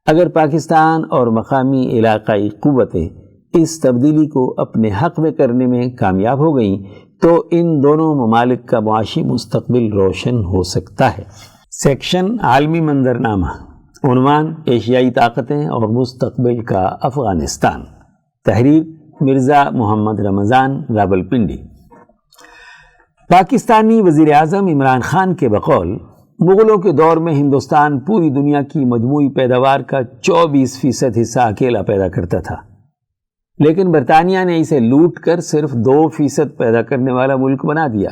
اگر پاکستان اور مقامی علاقائی قوتیں اس تبدیلی کو اپنے حق میں کرنے میں کامیاب ہو گئیں تو ان دونوں ممالک کا معاشی مستقبل روشن ہو سکتا ہے۔ سیکشن عالمی منظرنامہ، عنوان ایشیائی طاقتیں اور مستقبل کا افغانستان، تحریر مرزا محمد رمضان راولپنڈی۔ پاکستانی وزیر اعظم عمران خان کے بقول مغلوں کے دور میں ہندوستان پوری دنیا کی مجموعی پیداوار کا 24% حصہ اکیلا پیدا کرتا تھا، لیکن برطانیہ نے اسے لوٹ کر صرف 2% پیدا کرنے والا ملک بنا دیا۔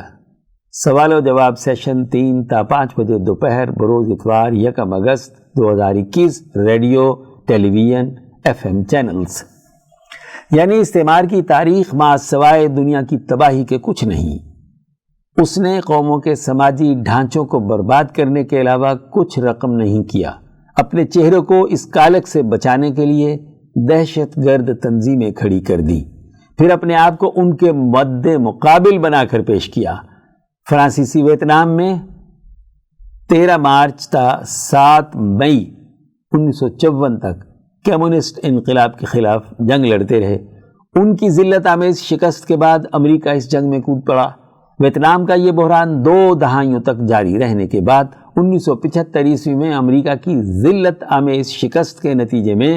سوال و جواب سیشن 3 تا 5 بجے دوپہر بروز اتوار 1 اگست 2021، ریڈیو، ٹیلی ویژن، FM چینلز۔ یعنی استعمار کی تاریخ ما سوائے دنیا کی تباہی کے کچھ نہیں۔ اس نے قوموں کے سماجی ڈھانچوں کو برباد کرنے کے علاوہ کچھ رقم نہیں کیا۔ اپنے چہرے کو اس کالک سے بچانے کے لیے دہشت گرد تنظیمیں کھڑی کر دی، پھر اپنے آپ کو ان کے مد مقابل بنا کر پیش کیا۔ فرانسیسی ویتنام میں 13 مارچ تا 7 مئی 1954 تک کمیونسٹ انقلاب کے خلاف جنگ لڑتے رہے۔ ان کی ذلت آمیز شکست کے بعد امریکہ اس جنگ میں کود پڑا۔ ویتنام کا یہ بحران 2 دہائیوں تک جاری رہنے کے بعد 1975 عیسوی میں امریکہ کی ذلت آمیز شکست کے نتیجے میں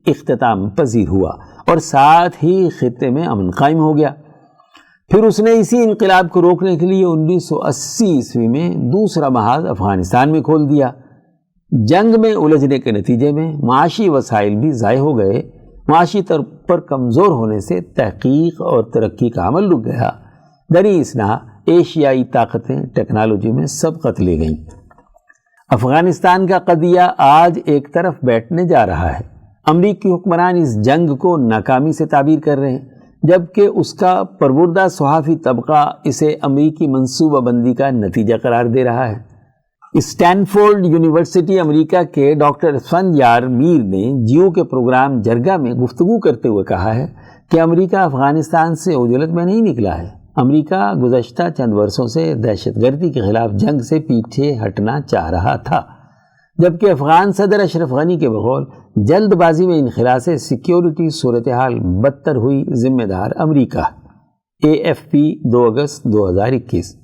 اختتام پذیر ہوا اور ساتھ ہی خطے میں امن قائم ہو گیا۔ پھر اس نے اسی انقلاب کو روکنے کے لیے 1980 عیسوی میں دوسرا محاذ افغانستان میں کھول دیا۔ جنگ میں الجھنے کے نتیجے میں معاشی وسائل بھی ضائع ہو گئے۔ معاشی طور پر کمزور ہونے سے تحقیق اور ترقی کا عمل رک گیا۔ دری اثنا ایشیائی طاقتیں ٹیکنالوجی میں سبقت لے گئیں۔ افغانستان کا قضیہ آج ایک طرف بیٹھنے جا رہا ہے۔ امریکی حکمران اس جنگ کو ناکامی سے تعبیر کر رہے ہیں، جبکہ اس کا پروردہ صحافی طبقہ اسے امریکی منصوبہ بندی کا نتیجہ قرار دے رہا ہے۔ اسٹینفورڈ یونیورسٹی امریکہ کے ڈاکٹر سفندیار میر نے جیو کے پروگرام جرگا میں گفتگو کرتے ہوئے کہا ہے کہ امریکہ افغانستان سے عجلت میں نہیں نکلا ہے۔ امریکہ گزشتہ چند برسوں سے دہشت گردی کے خلاف جنگ سے پیچھے ہٹنا چاہ رہا تھا، جبکہ افغان صدر اشرف غنی کے بقول جلد بازی میں انخلا سے سیکیورٹی صورتحال بدتر ہوئی، ذمہ دار امریکہ۔ AFP 2 اگست 2021۔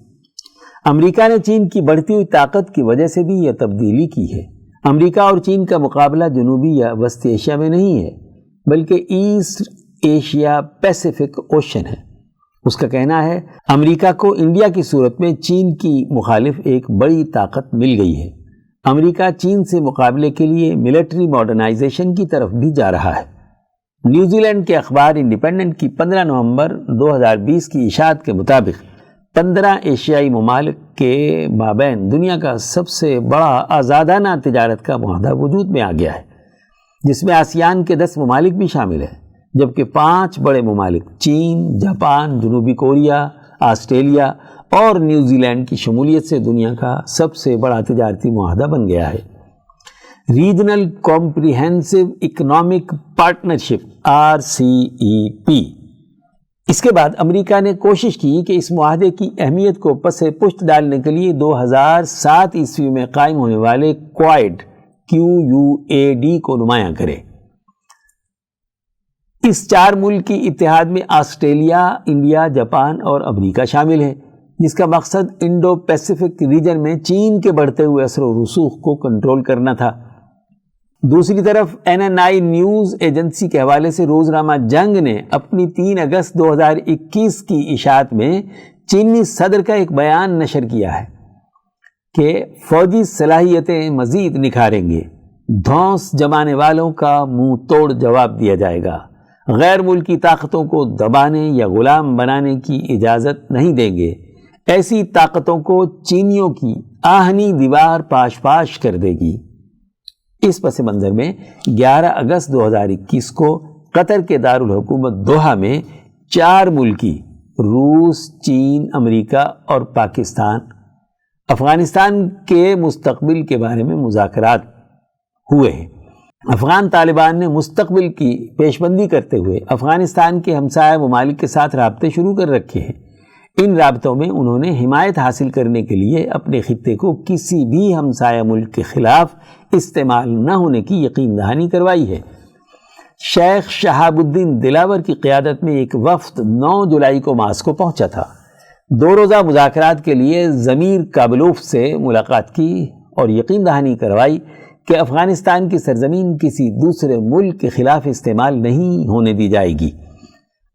امریکہ نے چین کی بڑھتی ہوئی طاقت کی وجہ سے بھی یہ تبدیلی کی ہے۔ امریکہ اور چین کا مقابلہ جنوبی یا وسطی ایشیا میں نہیں ہے، بلکہ ایسٹ ایشیا پیسیفک اوشن ہے۔ اس کا کہنا ہے امریکہ کو انڈیا کی صورت میں چین کی مخالف ایک بڑی طاقت مل گئی ہے۔ امریکہ چین سے مقابلے کے لیے ملٹری ماڈرنائزیشن کی طرف بھی جا رہا ہے۔ نیوزی لینڈ کے اخبار انڈیپینڈنٹ کی 15 نومبر 2020 کی اشاعت کے مطابق 15 ایشیائی ممالک کے مابین دنیا کا سب سے بڑا آزادانہ تجارت کا معاہدہ وجود میں آ گیا ہے، جس میں آسیان کے 10 ممالک بھی شامل ہیں، جبکہ 5 بڑے ممالک چین، جاپان، جنوبی کوریا، آسٹریلیا اور نیوزی لینڈ کی شمولیت سے دنیا کا سب سے بڑا تجارتی معاہدہ بن گیا ہے۔ Regional comprehensive economic partnership RCEP۔ اس کے بعد امریکہ نے کوشش کی کہ اس معاہدے کی اہمیت کو پس پشت ڈالنے کے لیے 2007 عیسوی میں قائم ہونے والے کوائڈ QUAD کو نمایاں کرے۔ اس 4 ملک کی اتحاد میں آسٹریلیا، انڈیا، جاپان اور امریکہ شامل ہے، جس کا مقصد انڈو پیسیفک ریجن میں چین کے بڑھتے ہوئے اثر و رسوخ کو کنٹرول کرنا تھا۔ دوسری طرف NNI نیوز ایجنسی کے حوالے سے روزنامہ جنگ نے اپنی 3 اگست 2021 کی اشاعت میں چینی صدر کا ایک بیان نشر کیا ہے کہ فوجی صلاحیتیں مزید نکھاریں گے، دھونس جمانے والوں کا منہ توڑ جواب دیا جائے گا، غیر ملکی طاقتوں کو دبانے یا غلام بنانے کی اجازت نہیں دیں گے، ایسی طاقتوں کو چینیوں کی آہنی دیوار پاش پاش کر دے گی۔ اس پس منظر میں 11 اگست 2021 کو قطر کے دارالحکومت دوحہ میں 4 ملکی روس، چین، امریکہ اور پاکستان افغانستان کے مستقبل کے بارے میں مذاکرات ہوئے ہیں۔ افغان طالبان نے مستقبل کی پیشبندی کرتے ہوئے افغانستان کے ہمسایہ ممالک کے ساتھ رابطے شروع کر رکھے ہیں۔ ان رابطوں میں انہوں نے حمایت حاصل کرنے کے لیے اپنے خطے کو کسی بھی ہمسایہ ملک کے خلاف استعمال نہ ہونے کی یقین دہانی کروائی ہے۔ شیخ شہاب الدین دلاور کی قیادت میں ایک وفد 9 جولائی کو ماسکو پہنچا تھا۔ 2 روزہ مذاکرات کے لیے ضمیر کابلوف سے ملاقات کی اور یقین دہانی کروائی کہ افغانستان کی سرزمین کسی دوسرے ملک کے خلاف استعمال نہیں ہونے دی جائے گی۔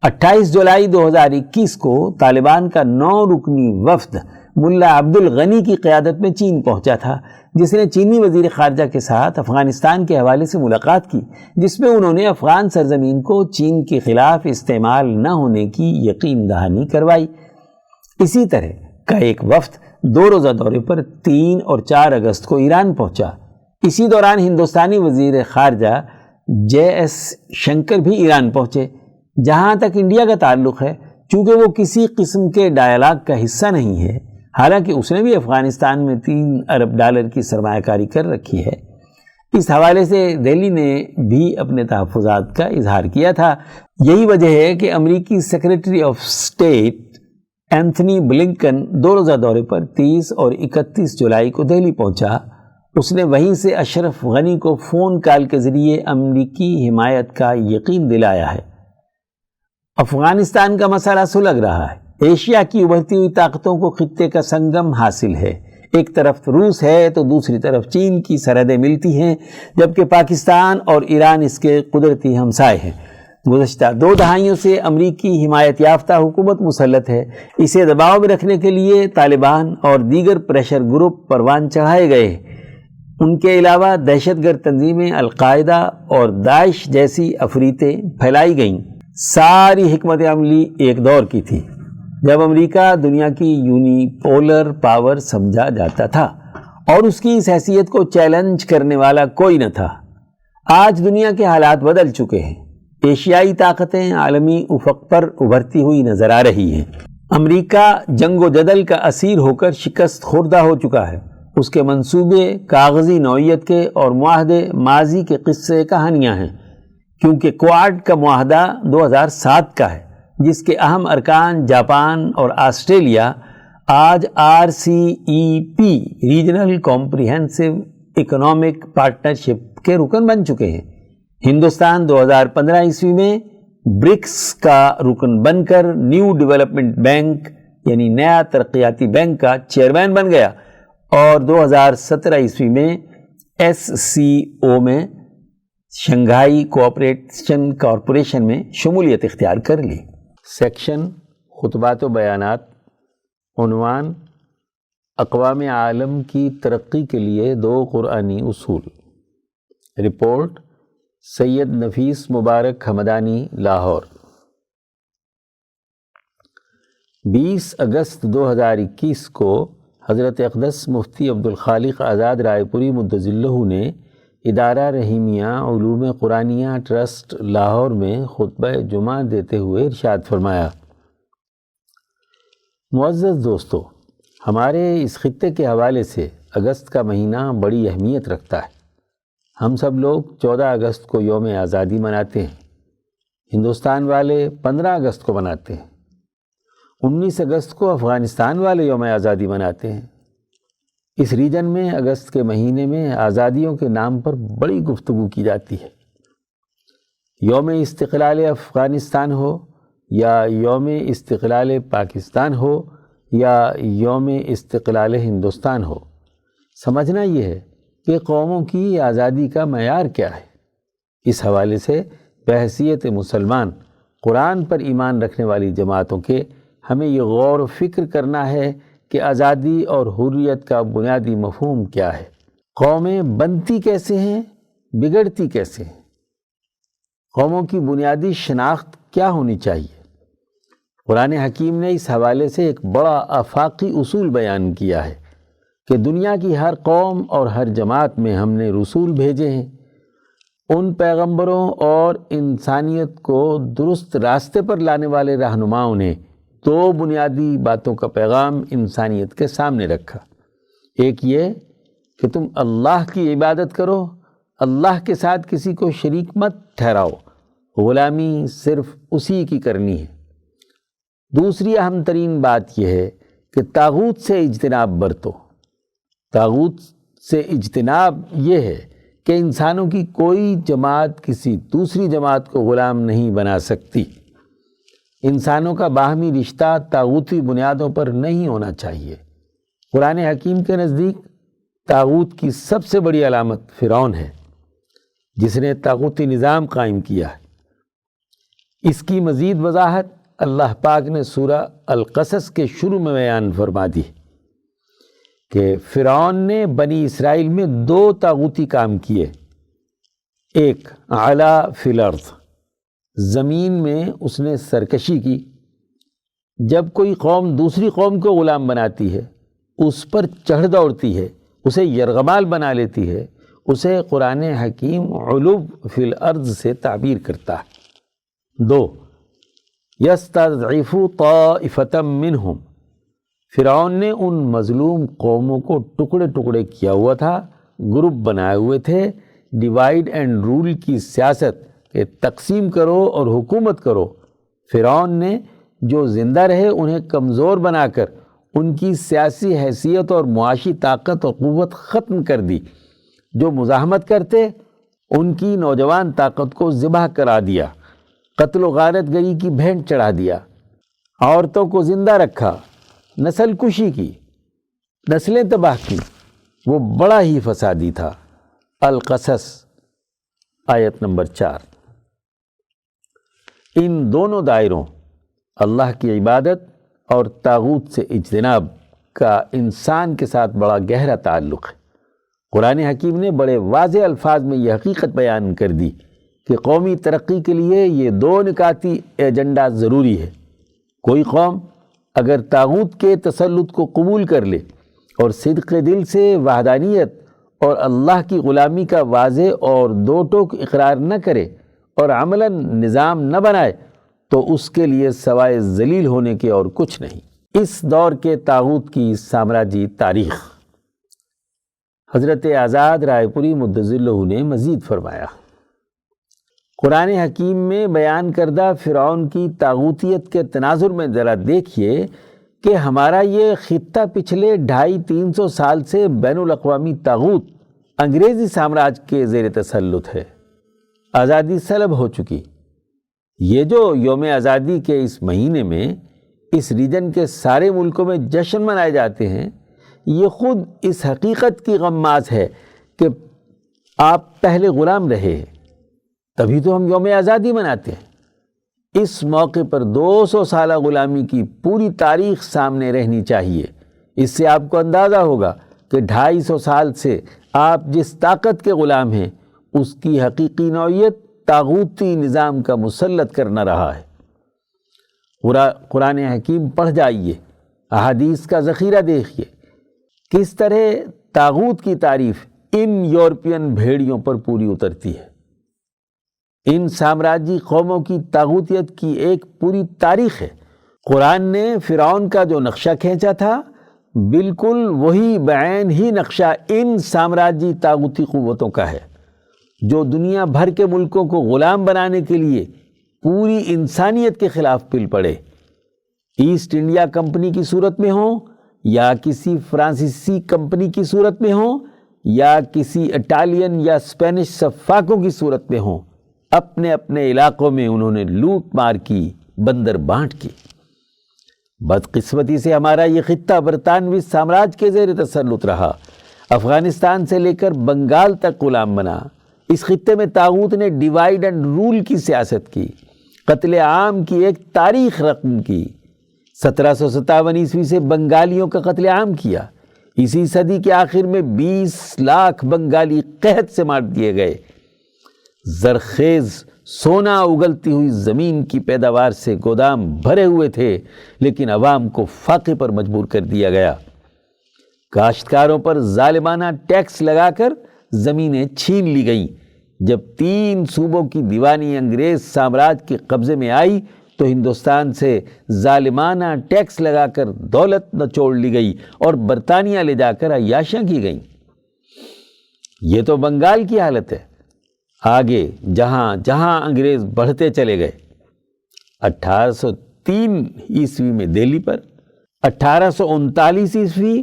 28 جولائی 2021 کو طالبان کا 9 رکنی وفد ملا عبد الغنی کی قیادت میں چین پہنچا تھا، جس نے چینی وزیر خارجہ کے ساتھ افغانستان کے حوالے سے ملاقات کی، جس میں انہوں نے افغان سرزمین کو چین کے خلاف استعمال نہ ہونے کی یقین دہانی کروائی۔ اسی طرح کا ایک وفد 2 روزہ دورے پر 3 اور 4 اگست کو ایران پہنچا۔ اسی دوران ہندوستانی وزیر خارجہ جے ایس شنکر بھی ایران پہنچے۔ جہاں تک انڈیا کا تعلق ہے، چونکہ وہ کسی قسم کے ڈائلاگ کا حصہ نہیں ہے، حالانکہ اس نے بھی افغانستان میں $3 ارب کی سرمایہ کاری کر رکھی ہے، اس حوالے سے دہلی نے بھی اپنے تحفظات کا اظہار کیا تھا۔ یہی وجہ ہے کہ امریکی secretary of state Anthony Blinken 2 روزہ دورے پر 30 اور 31 جولائی کو دہلی پہنچا۔ اس نے وہیں سے اشرف غنی کو فون کال کے ذریعے امریکی حمایت کا یقین دلایا ہے۔ افغانستان کا مسئلہ سلجھ رہا ہے۔ ایشیا کی ابھرتی ہوئی طاقتوں کو خطے کا سنگم حاصل ہے۔ ایک طرف روس ہے تو دوسری طرف چین کی سرحدیں ملتی ہیں، جبکہ پاکستان اور ایران اس کے قدرتی ہمسائے ہیں۔ گزشتہ 2 دہائیوں سے امریکی حمایت یافتہ حکومت مسلط ہے۔ اسے دباؤ میں رکھنے کے لیے طالبان اور دیگر پریشر گروپ پروان چڑھائے گئے۔ ان کے علاوہ دہشت گرد تنظیمیں القاعدہ اور داعش جیسی افریتیں پھیلائی گئیں۔ ساری حکمت عملی ایک دور کی تھی جب امریکہ دنیا کی یونی پولر پاور سمجھا جاتا تھا اور اس کی اس حیثیت کو چیلنج کرنے والا کوئی نہ تھا۔ آج دنیا کے حالات بدل چکے ہیں۔ ایشیائی طاقتیں عالمی افق پر ابھرتی ہوئی نظر آ رہی ہیں۔ امریکہ جنگ و جدل کا اسیر ہو کر شکست خوردہ ہو چکا ہے۔ اس کے منصوبے کاغذی نوعیت کے اور معاہدے ماضی کے قصے کہانیاں ہیں، کیونکہ کوآڈ کا معاہدہ 2007 کا ہے، جس کے اہم ارکان جاپان اور آسٹریلیا آج RCEP regional comprehensive economic partnership کے رکن بن چکے ہیں۔ ہندوستان 2015 عیسوی میں برکس کا رکن بن کر نیو ڈیولپمنٹ بینک یعنی نیا ترقیاتی بینک کا چیئرمین بن گیا اور 2017 عیسوی میں SCO میں شنگھائی کوآپریشن کارپوریشن میں شمولیت اختیار کر لی۔ سیکشن خطبات و بیانات، عنوان اقوام عالم کی ترقی کے لیے 2 قرآنی اصول، رپورٹ سید نفیس مبارک ہمدانی، لاہور۔ 20 اگست 2021 کو حضرت اقدس مفتی عبدالخالق آزاد رائے پوری مدظلہ نے ادارہ رحیمیہ علوم قرآنیہ ٹرسٹ لاہور میں خطبہ جمعہ دیتے ہوئے ارشاد فرمایا: معزز دوستو، ہمارے اس خطے کے حوالے سے اگست کا مہینہ بڑی اہمیت رکھتا ہے۔ ہم سب لوگ 14 اگست کو یوم آزادی مناتے ہیں۔ ہندوستان والے 15 اگست کو مناتے ہیں۔ 19 اگست کو افغانستان والے یوم آزادی مناتے ہیں۔ اس ریجن میں اگست کے مہینے میں آزادیوں کے نام پر بڑی گفتگو کی جاتی ہے۔ یوم استقلال افغانستان ہو یا یوم استقلال پاکستان ہو یا یوم استقلال ہندوستان ہو، سمجھنا یہ ہے کہ قوموں کی آزادی کا معیار کیا ہے۔ اس حوالے سے بحیثیت مسلمان قرآن پر ایمان رکھنے والی جماعتوں کے ہمیں یہ غور و فکر کرنا ہے کہ آزادی اور حریت کا بنیادی مفہوم کیا ہے۔ قومیں بنتی کیسے ہیں، بگڑتی کیسے ہیں؟ قوموں کی بنیادی شناخت کیا ہونی چاہیے؟ قرآن حکیم نے اس حوالے سے ایک بڑا آفاقی اصول بیان کیا ہے۔ کہ دنیا کی ہر قوم اور ہر جماعت میں ہم نے رسول بھیجے ہیں۔ ان پیغمبروں اور انسانیت کو درست راستے پر لانے والے رہنماؤں نے دو بنیادی باتوں کا پیغام انسانیت کے سامنے رکھا۔ ایک یہ کہ تم اللہ کی عبادت کرو، اللہ کے ساتھ کسی کو شریک مت ٹھہراؤ، غلامی صرف اسی کی کرنی ہے۔ دوسری اہم ترین بات یہ ہے کہ طاغوت سے اجتناب برتو۔ طاغوت سے اجتناب یہ ہے کہ انسانوں کی کوئی جماعت کسی دوسری جماعت کو غلام نہیں بنا سکتی۔ انسانوں کا باہمی رشتہ طاغوتی بنیادوں پر نہیں ہونا چاہیے۔ قرآن حکیم کے نزدیک طاغوت کی سب سے بڑی علامت فرعون ہے، جس نے طاغوتی نظام قائم کیا ہے۔ اس کی مزید وضاحت اللہ پاک نے سورہ القصص کے شروع میں بیان فرما دی کہ فرعون نے بنی اسرائیل میں دو طاغوتی کام کیے۔ ایک علا فی الارض، زمین میں اس نے سرکشی کی۔ جب کوئی قوم دوسری قوم کو غلام بناتی ہے، اس پر چڑھ دوڑتی ہے، اسے یرغمال بنا لیتی ہے، اسے قرآن حکیم علو فی الارض سے تعبیر کرتا ہے۔ دو، یستضعف طائفۃ منہم، فرعون نے ان مظلوم قوموں کو ٹکڑے ٹکڑے کیا ہوا تھا، گروپ بنائے ہوئے تھے۔ ڈیوائیڈ اینڈ رول کی سیاست کہ تقسیم کرو اور حکومت کرو، فرعون نے جو زندہ رہے انہیں کمزور بنا کر ان کی سیاسی حیثیت اور معاشی طاقت اور قوت ختم کر دی۔ جو مزاحمت کرتے ان کی نوجوان طاقت کو ذبح کرا دیا، قتل و غارت گری کی بھینٹ چڑھا دیا، عورتوں کو زندہ رکھا، نسل کشی کی، نسلیں تباہ کی۔ وہ بڑا ہی فسادی تھا۔ القصص آیت نمبر 4۔ ان دونوں دائروں، اللہ کی عبادت اور طاغوت سے اجتناب کا انسان کے ساتھ بڑا گہرا تعلق ہے۔ قرآن حکیم نے بڑے واضح الفاظ میں یہ حقیقت بیان کر دی کہ قومی ترقی کے لیے یہ دو نکاتی ایجنڈا ضروری ہے۔ کوئی قوم اگر طاغوت کے تسلط کو قبول کر لے اور صدق دل سے وحدانیت اور اللہ کی غلامی کا واضح اور دو ٹوک اقرار نہ کرے اور عملاً نظام نہ بنائے تو اس کے لیے سوائے ذلیل ہونے کے اور کچھ نہیں۔ اس دور کے طاغوت کی سامراجی تاریخ۔ حضرت آزاد رائے پوری مدظلہ نے مزید فرمایا، قرآن حکیم میں بیان کردہ فرعون کی طاغوتیت کے تناظر میں ذرا دیکھیے کہ ہمارا یہ خطہ پچھلے 250-300 سال سے بین الاقوامی طاغوت انگریزی سامراج کے زیر تسلط ہے۔ آزادی سلب ہو چکی۔ یہ جو یوم آزادی کے اس مہینے میں اس ریجن کے سارے ملکوں میں جشن منائے جاتے ہیں، یہ خود اس حقیقت کی غماز ہے کہ آپ پہلے غلام رہے ہیں، تبھی تو ہم یوم آزادی مناتے ہیں۔ اس موقع پر 200 سالہ غلامی کی پوری تاریخ سامنے رہنی چاہیے۔ اس سے آپ کو اندازہ ہوگا کہ 250 سال سے آپ جس طاقت کے غلام ہیں اس کی حقیقی نوعیت طاغوتی نظام کا مسلط کرنا رہا ہے۔ قرآن حکیم پڑھ جائیے، احادیث کا ذخیرہ دیکھیے، کس طرح طاغوت کی تعریف ان یورپین بھیڑیوں پر پوری اترتی ہے۔ ان سامراجی قوموں کی طاغوتیت کی ایک پوری تاریخ ہے۔ قرآن نے فرعون کا جو نقشہ کھینچا تھا، بالکل وہی بعین ہی نقشہ ان سامراجی طاغوتی قوتوں کا ہے، جو دنیا بھر کے ملکوں کو غلام بنانے کے لیے پوری انسانیت کے خلاف پل پڑے۔ ایسٹ انڈیا کمپنی کی صورت میں ہوں یا کسی فرانسیسی کمپنی کی صورت میں ہوں یا کسی اٹالین یا اسپینش سفاکوں کی صورت میں ہوں، اپنے اپنے علاقوں میں انہوں نے لوٹ مار کی، بندر بانٹ کی۔ بدقسمتی سے ہمارا یہ خطہ برطانوی سامراج کے زیر تسلط رہا، افغانستان سے لے کر بنگال تک غلام بنا۔ اس خطے میں طاغوت نے ڈیوائیڈ اینڈ رول کی سیاست کی، قتل عام کی ایک تاریخ رقم کی۔ 1757 عیسوی سے بنگالیوں کا قتل عام کیا۔ اسی صدی کے آخر میں 20 لاکھ بنگالی قحط سے مار دیے گئے۔ زرخیز سونا اگلتی ہوئی زمین کی پیداوار سے گودام بھرے ہوئے تھے، لیکن عوام کو فاقے پر مجبور کر دیا گیا۔ کاشتکاروں پر ظالمانہ ٹیکس لگا کر زمینیں چھین لی گئیں۔ جب 3 صوبوں کی دیوانی انگریز سامراج کے قبضے میں آئی تو ہندوستان سے ظالمانہ ٹیکس لگا کر دولت نچوڑ لی گئی اور برطانیہ لے جا کر عیاشیاں کی گئیں۔ یہ تو بنگال کی حالت ہے۔ آگے جہاں جہاں انگریز بڑھتے چلے گئے، 1803 عیسوی میں دہلی پر، 1839 عیسوی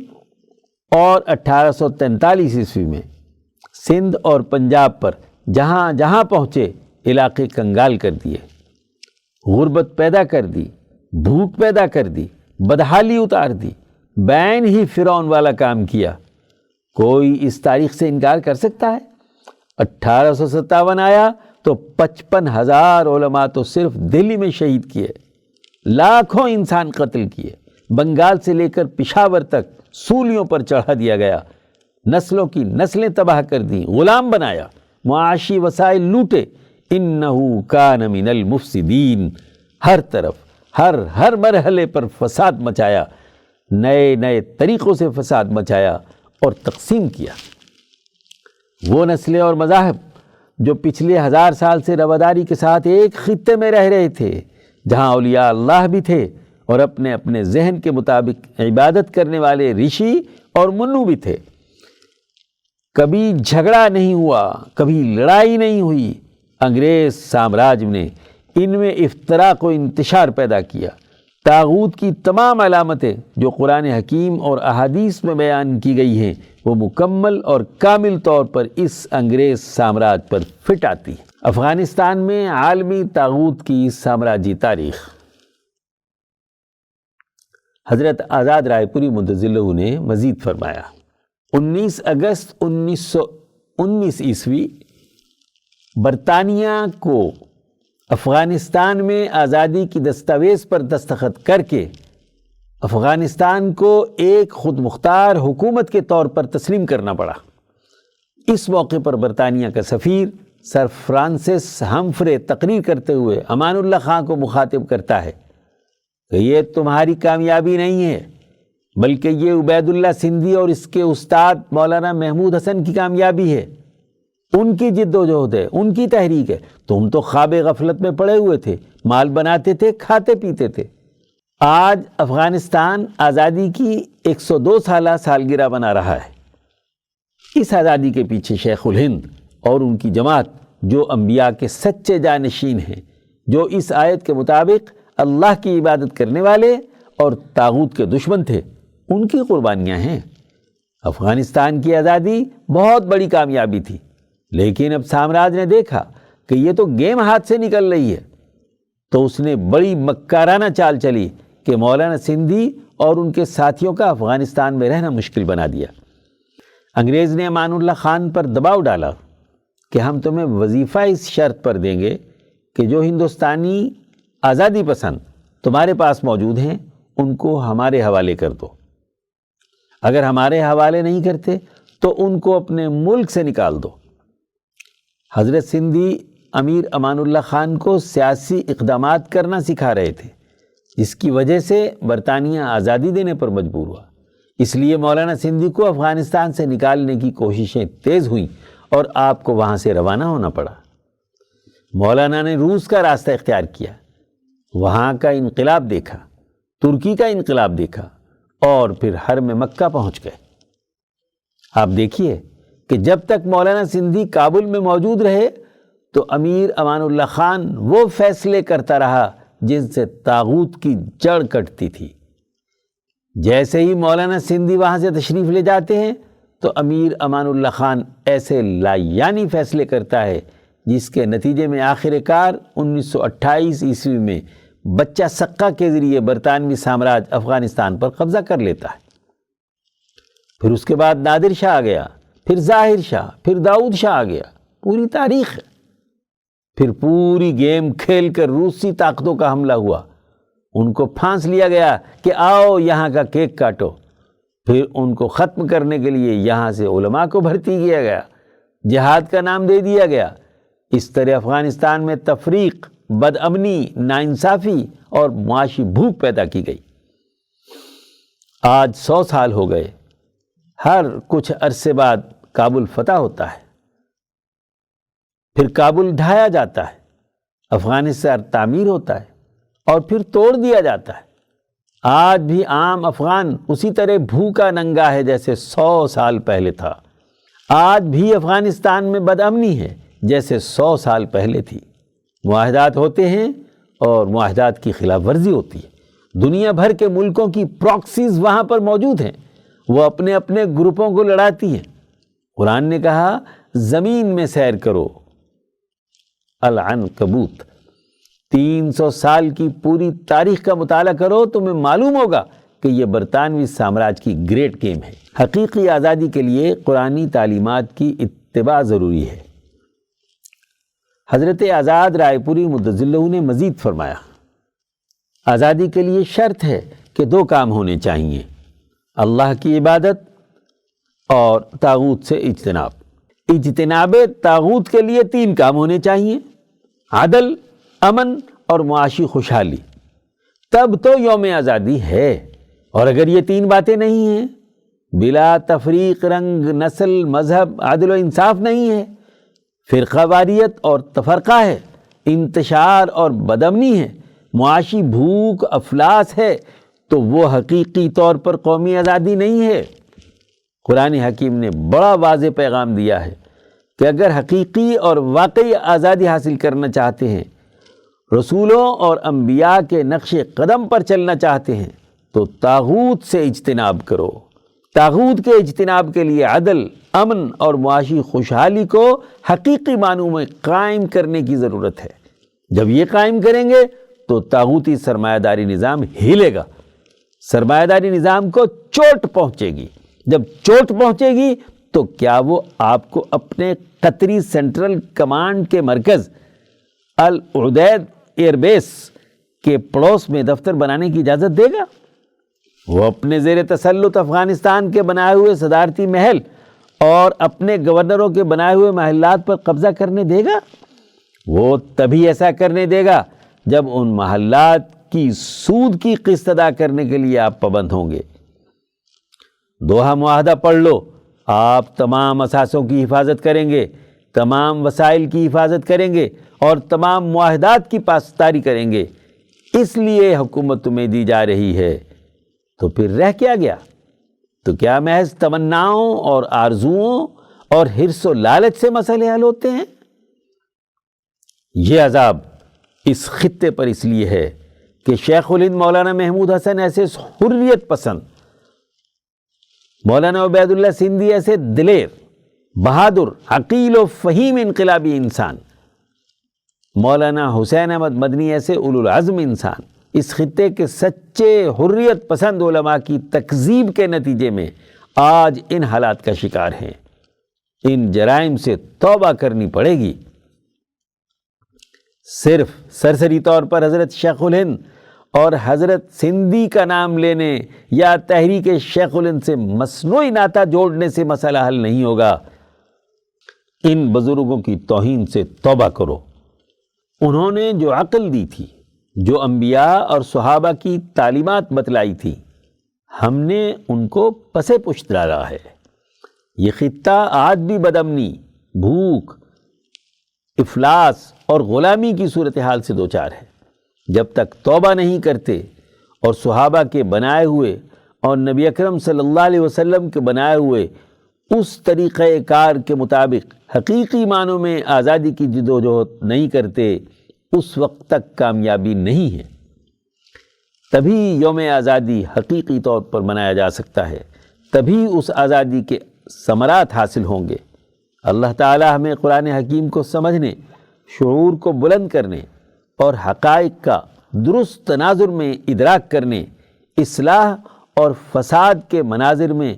اور 1843 عیسوی میں سندھ اور پنجاب پر جہاں جہاں پہنچے علاقے کنگال کر دیے، غربت پیدا کر دی، بھوک پیدا کر دی، بدحالی اتار دی، بین ہی فرعون والا کام کیا۔ کوئی اس تاریخ سے انکار کر سکتا ہے؟ 1857 آیا تو 55,000 علماء تو صرف دہلی میں شہید کیے، لاکھوں انسان قتل کیے، بنگال سے لے کر پشاور تک سولیوں پر چڑھا دیا گیا، نسلوں کی نسلیں تباہ کر دیں، غلام بنایا، معاشی وسائل لوٹے۔ انہو کان من المفسدین، ہر طرف ہر مرحلے پر فساد مچایا، نئے نئے طریقوں سے فساد مچایا اور تقسیم کیا۔ وہ نسلیں اور مذاہب جو پچھلے 1000 سال سے رواداری کے ساتھ ایک خطے میں رہ رہے تھے، جہاں اولیاء اللہ بھی تھے اور اپنے اپنے ذہن کے مطابق عبادت کرنے والے رشی اور منو بھی تھے، کبھی جھگڑا نہیں ہوا، کبھی لڑائی نہیں ہوئی۔ انگریز سامراج نے ان میں افتراق و انتشار پیدا کیا۔ طاغوت کی تمام علامتیں جو قرآن حکیم اور احادیث میں بیان کی گئی ہیں وہ مکمل اور کامل طور پر اس انگریز سامراج پر فٹ آتی ہیں۔ افغانستان میں عالمی طاغوت کی سامراجی تاریخ۔ حضرت آزاد رائے پوری مدظلہ نے مزید فرمایا، 19 اگست 1919 عیسوی برطانیہ کو افغانستان میں آزادی کی دستاویز پر دستخط کر کے افغانستان کو ایک خود مختار حکومت کے طور پر تسلیم کرنا پڑا۔ اس موقع پر برطانیہ کا سفیر سر فرانسس ہمفرے تقریر کرتے ہوئے امان اللہ خان کو مخاطب کرتا ہے کہ یہ تمہاری کامیابی نہیں ہے بلکہ یہ عبید اللہ سندھی اور اس کے استاد مولانا محمود حسن کی کامیابی ہے، ان کی جد و جہد ہے، ان کی تحریک ہے۔ تم تو خواب غفلت میں پڑے ہوئے تھے، مال بناتے تھے، کھاتے پیتے تھے۔ آج افغانستان آزادی کی 102 سالہ سالگرہ بنا رہا ہے۔ اس آزادی کے پیچھے شیخ الہند اور ان کی جماعت جو انبیاء کے سچے جانشین ہیں، جو اس آیت کے مطابق اللہ کی عبادت کرنے والے اور طاغوت کے دشمن تھے، ان کی قربانیاں ہیں۔ افغانستان کی آزادی بہت بڑی کامیابی تھی، لیکن اب سامراج نے دیکھا کہ یہ تو گیم ہاتھ سے نکل رہی ہے، تو اس نے بڑی مکارانہ چال چلی کہ مولانا سندھی اور ان کے ساتھیوں کا افغانستان میں رہنا مشکل بنا دیا۔ انگریز نے امان اللہ خان پر دباؤ ڈالا کہ ہم تمہیں وظیفہ اس شرط پر دیں گے کہ جو ہندوستانی آزادی پسند تمہارے پاس موجود ہیں ان کو ہمارے حوالے کر دو، اگر ہمارے حوالے نہیں کرتے تو ان کو اپنے ملک سے نکال دو۔ حضرت سندھی امیر امان اللہ خان کو سیاسی اقدامات کرنا سکھا رہے تھے، جس کی وجہ سے برطانیہ آزادی دینے پر مجبور ہوا۔ اس لیے مولانا سندھی کو افغانستان سے نکالنے کی کوششیں تیز ہوئیں اور آپ کو وہاں سے روانہ ہونا پڑا۔ مولانا نے روس کا راستہ اختیار کیا، وہاں کا انقلاب دیکھا، ترکی کا انقلاب دیکھا اور پھر حرم مکہ پہنچ گئے۔ آپ دیکھیے کہ جب تک مولانا سندھی کابل میں موجود رہے تو امیر امان اللہ خان وہ فیصلے کرتا رہا جن سے طاغوت کی جڑ کٹتی تھی۔ جیسے ہی مولانا سندھی وہاں سے تشریف لے جاتے ہیں تو امیر امان اللہ خان ایسے لایانی فیصلے کرتا ہے جس کے نتیجے میں آخر کار 1928 عیسوی میں بچہ سقہ کے ذریعے برطانوی سامراج افغانستان پر قبضہ کر لیتا ہے۔ پھر اس کے بعد نادر شاہ آ گیا، پھر ظاہر شاہ، پھر داؤد شاہ آ گیا، پوری تاریخ ہے۔ پھر پوری گیم کھیل کر روسی طاقتوں کا حملہ ہوا، ان کو پھانس لیا گیا کہ آؤ یہاں کا کیک کاٹو۔ پھر ان کو ختم کرنے کے لیے یہاں سے علماء کو بھرتی کیا گیا، جہاد کا نام دے دیا گیا۔ اس طرح افغانستان میں تفریق، بد امنی، ناانصافی اور معاشی بھوک پیدا کی گئی۔ آج 100 سال ہو گئے ہر کچھ عرصے بعد کابل فتح ہوتا ہے، پھر کابل ڈھایا جاتا ہے، افغانستان تعمیر ہوتا ہے اور پھر توڑ دیا جاتا ہے۔ آج بھی عام افغان اسی طرح بھوکا ننگا ہے جیسے 100 سال پہلے تھا۔ آج بھی افغانستان میں بدامنی ہے جیسے 100 سال پہلے تھی۔ معاہدات ہوتے ہیں اور معاہدات کی خلاف ورزی ہوتی ہے۔ دنیا بھر کے ملکوں کی پراکسیز وہاں پر موجود ہیں، وہ اپنے اپنے گروپوں کو لڑاتی ہیں۔ قرآن نے کہا زمین میں سیر کرو، العنکبوت۔ 300 سال کی پوری تاریخ کا مطالعہ کرو، تمہیں معلوم ہوگا کہ یہ برطانوی سامراج کی گریٹ گیم ہے۔ حقیقی آزادی کے لیے قرآنی تعلیمات کی اتباع ضروری ہے۔ حضرت آزاد رائے پوری مدظ اللہ نے مزید فرمایا، آزادی کے لیے شرط ہے کہ 2 کام ہونے چاہیے، اللہ کی عبادت اور طاغوت سے اجتناب۔ اجتناب طاغوت کے لیے 3 کام ہونے چاہیے، عدل، امن اور معاشی خوشحالی، تب تو یوم آزادی ہے۔ اور اگر یہ 3 باتیں نہیں ہیں، بلا تفریق رنگ، نسل، مذہب، عدل و انصاف نہیں ہے، فرقہ واریت اور تفرقہ ہے، انتشار اور بدامنی ہے، معاشی بھوک افلاس ہے، تو وہ حقیقی طور پر قومی آزادی نہیں ہے۔ قرآن حکیم نے بڑا واضح پیغام دیا ہے کہ اگر حقیقی اور واقعی آزادی حاصل کرنا چاہتے ہیں، رسولوں اور انبیاء کے نقش قدم پر چلنا چاہتے ہیں، تو طاغوت سے اجتناب کرو۔ طاغوت کے اجتناب کے لیے عدل، امن اور معاشی خوشحالی کو حقیقی معنوں میں قائم کرنے کی ضرورت ہے۔ جب یہ قائم کریں گے تو طاغوتی سرمایہ داری نظام ہلے گا، سرمایہ داری نظام کو چوٹ پہنچے گی۔ جب چوٹ پہنچے گی تو کیا وہ آپ کو اپنے قطری سینٹرل کمانڈ کے مرکز العدید ایئر بیس کے پڑوس میں دفتر بنانے کی اجازت دے گا؟ وہ اپنے زیر تسلط افغانستان کے بنائے ہوئے صدارتی محل اور اپنے گورنروں کے بنائے ہوئے محلات پر قبضہ کرنے دے گا؟ وہ تبھی ایسا کرنے دے گا جب ان محلات کی سود کی قسط ادا کرنے کے لیے آپ پابند ہوں گے۔ دوحہ معاہدہ پڑھ لو، آپ تمام اثاثوں کی حفاظت کریں گے، تمام وسائل کی حفاظت کریں گے اور تمام معاہدات کی پاسداری کریں گے، اس لیے حکومت تمہیں دی جا رہی ہے۔ تو پھر رہ کیا گیا؟ تو کیا محض تمناؤں اور آرزوؤں اور حرص و لالچ سے مسئلے حل ہوتے ہیں؟ یہ عذاب اس خطے پر اس لیے ہے کہ شیخ الہند مولانا محمود حسن ایسے حریت پسند، مولانا عبید اللہ سندھی ایسے دلیر، بہادر، عقیل و فہیم انقلابی انسان، مولانا حسین احمد مدنی ایسے اولو العزم انسان اس خطے کے سچے حریت پسند علماء کی تکذیب کے نتیجے میں آج ان حالات کا شکار ہیں۔ ان جرائم سے توبہ کرنی پڑے گی۔ صرف سرسری طور پر حضرت شیخ الہند اور حضرت سندھی کا نام لینے یا تحریک شیخ الہند سے مصنوعی ناطہ جوڑنے سے مسئلہ حل نہیں ہوگا۔ ان بزرگوں کی توہین سے توبہ کرو۔ انہوں نے جو عقل دی تھی، جو انبیاء اور صحابہ کی تعلیمات بتلائی تھی، ہم نے ان کو پسے پشت ڈالا ہے۔ یہ خطہ آج بھی بدامنی، بھوک، افلاس اور غلامی کی صورتحال سے دوچار ہے۔ جب تک توبہ نہیں کرتے اور صحابہ کے بنائے ہوئے اور نبی اکرم صلی اللہ علیہ وسلم کے بنائے ہوئے اس طریقہ کار کے مطابق حقیقی معنوں میں آزادی کی جدوجہد نہیں کرتے، اس وقت تک کامیابی نہیں ہے۔ تبھی یوم آزادی حقیقی طور پر منایا جا سکتا ہے، تبھی اس آزادی کے ثمرات حاصل ہوں گے۔ اللہ تعالی ہمیں قرآن حکیم کو سمجھنے، شعور کو بلند کرنے اور حقائق کا درست تناظر میں ادراک کرنے، اصلاح اور فساد کے مناظر میں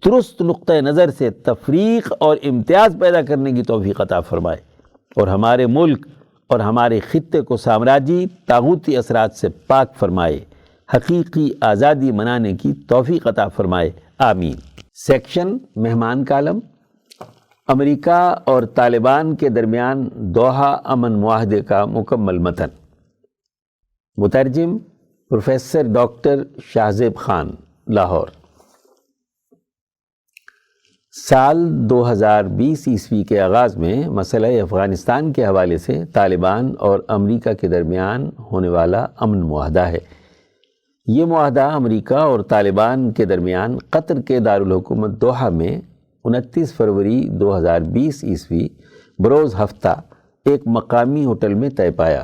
درست نقطہ نظر سے تفریق اور امتیاز پیدا کرنے کی توفیق عطا فرمائے، اور ہمارے ملک اور ہمارے خطے کو سامراجی طاغوتی اثرات سے پاک فرمائے، حقیقی آزادی منانے کی توفیق عطا فرمائے، آمین۔ سیکشن مہمان کالم، امریکہ اور طالبان کے درمیان دوحہ امن معاہدے کا مکمل متن، مترجم پروفیسر ڈاکٹر شاہزیب خان، لاہور۔ سال 2020 عیسوی کے آغاز میں مسئلہ افغانستان کے حوالے سے طالبان اور امریکہ کے درمیان ہونے والا امن معاہدہ ہے۔ یہ معاہدہ امریکہ اور طالبان کے درمیان قطر کے دارالحکومت دوحہ میں 29 فروری 2020 عیسوی بروز ہفتہ ایک مقامی ہوٹل میں طے پایا۔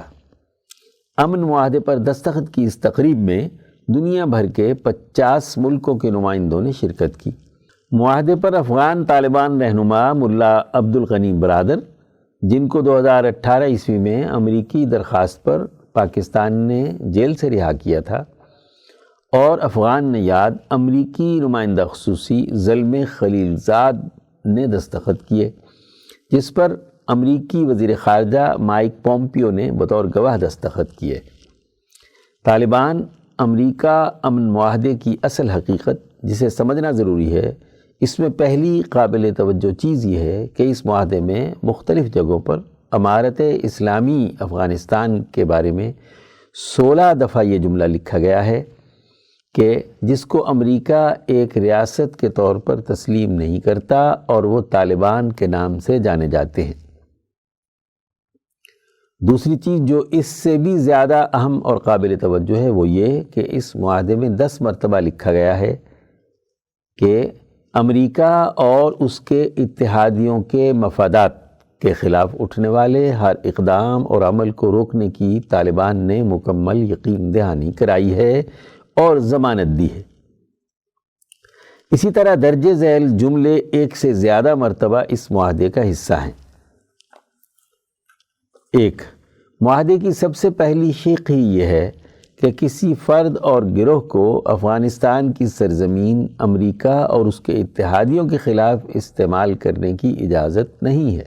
امن معاہدے پر دستخط کی اس تقریب میں دنیا بھر کے 50 ملکوں کے نمائندوں نے شرکت کی۔ معاہدے پر افغان طالبان رہنما ملا عبدالغنی برادر، جن کو 2018 عیسوی میں امریکی درخواست پر پاکستان نے جیل سے رہا کیا تھا، اور افغان نیاد امریکی نمائندہ خصوصی زلمے خلیل زاد نے دستخط کیے، جس پر امریکی وزیر خارجہ مائک پومپیو نے بطور گواہ دستخط کیے۔ طالبان امریکہ امن معاہدے کی اصل حقیقت جسے سمجھنا ضروری ہے، اس میں پہلی قابل توجہ چیز یہ ہے کہ اس معاہدے میں مختلف جگہوں پر امارت اسلامی افغانستان کے بارے میں 16 دفعہ یہ جملہ لکھا گیا ہے کہ جس کو امریکہ ایک ریاست کے طور پر تسلیم نہیں کرتا اور وہ طالبان کے نام سے جانے جاتے ہیں۔ دوسری چیز جو اس سے بھی زیادہ اہم اور قابل توجہ ہے وہ یہ کہ اس معاہدے میں 10 مرتبہ لکھا گیا ہے کہ امریکہ اور اس کے اتحادیوں کے مفادات کے خلاف اٹھنے والے ہر اقدام اور عمل کو روکنے کی طالبان نے مکمل یقین دہانی کرائی ہے اور ضمانت دی ہے۔ اسی طرح درج ذیل جملے ایک سے زیادہ مرتبہ اس معاہدے کا حصہ ہیں۔ 1. معاہدے کی سب سے پہلی شق ہی یہ ہے کہ کسی فرد اور گروہ کو افغانستان کی سرزمین امریکہ اور اس کے اتحادیوں کے خلاف استعمال کرنے کی اجازت نہیں ہے۔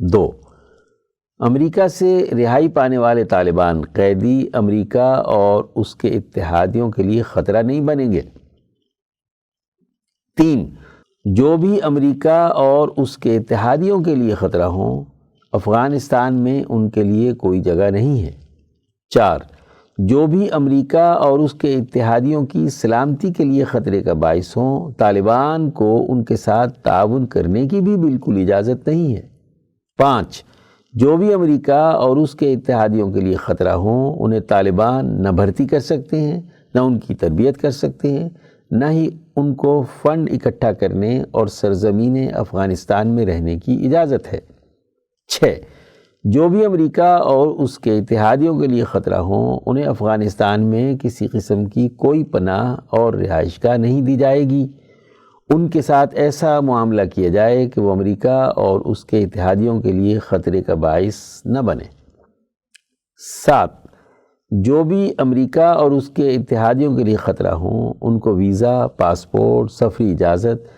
2. امریکہ سے رہائی پانے والے طالبان قیدی امریکہ اور اس کے اتحادیوں کے لیے خطرہ نہیں بنیں گے۔ 3. جو بھی امریکہ اور اس کے اتحادیوں کے لیے خطرہ ہوں، افغانستان میں ان کے لیے کوئی جگہ نہیں ہے۔ 4. جو بھی امریکہ اور اس کے اتحادیوں کی سلامتی کے لیے خطرے کا باعث ہوں، طالبان کو ان کے ساتھ تعاون کرنے کی بھی بالکل اجازت نہیں ہے۔ 5. جو بھی امریکہ اور اس کے اتحادیوں کے لیے خطرہ ہوں، انہیں طالبان نہ بھرتی کر سکتے ہیں، نہ ان کی تربیت کر سکتے ہیں، نہ ہی ان کو فنڈ اکٹھا کرنے اور سرزمین افغانستان میں رہنے کی اجازت ہے۔ 6. جو بھی امریکہ اور اس کے اتحادیوں کے لیے خطرہ ہوں، انہیں افغانستان میں کسی قسم کی کوئی پناہ اور رہائش گاہ نہیں دی جائے گی۔ ان کے ساتھ ایسا معاملہ کیا جائے کہ وہ امریکہ اور اس کے اتحادیوں کے لیے خطرے کا باعث نہ بنے۔ 7. جو بھی امریکہ اور اس کے اتحادیوں کے لیے خطرہ ہوں، ان کو ویزا، پاسپورٹ، سفری اجازت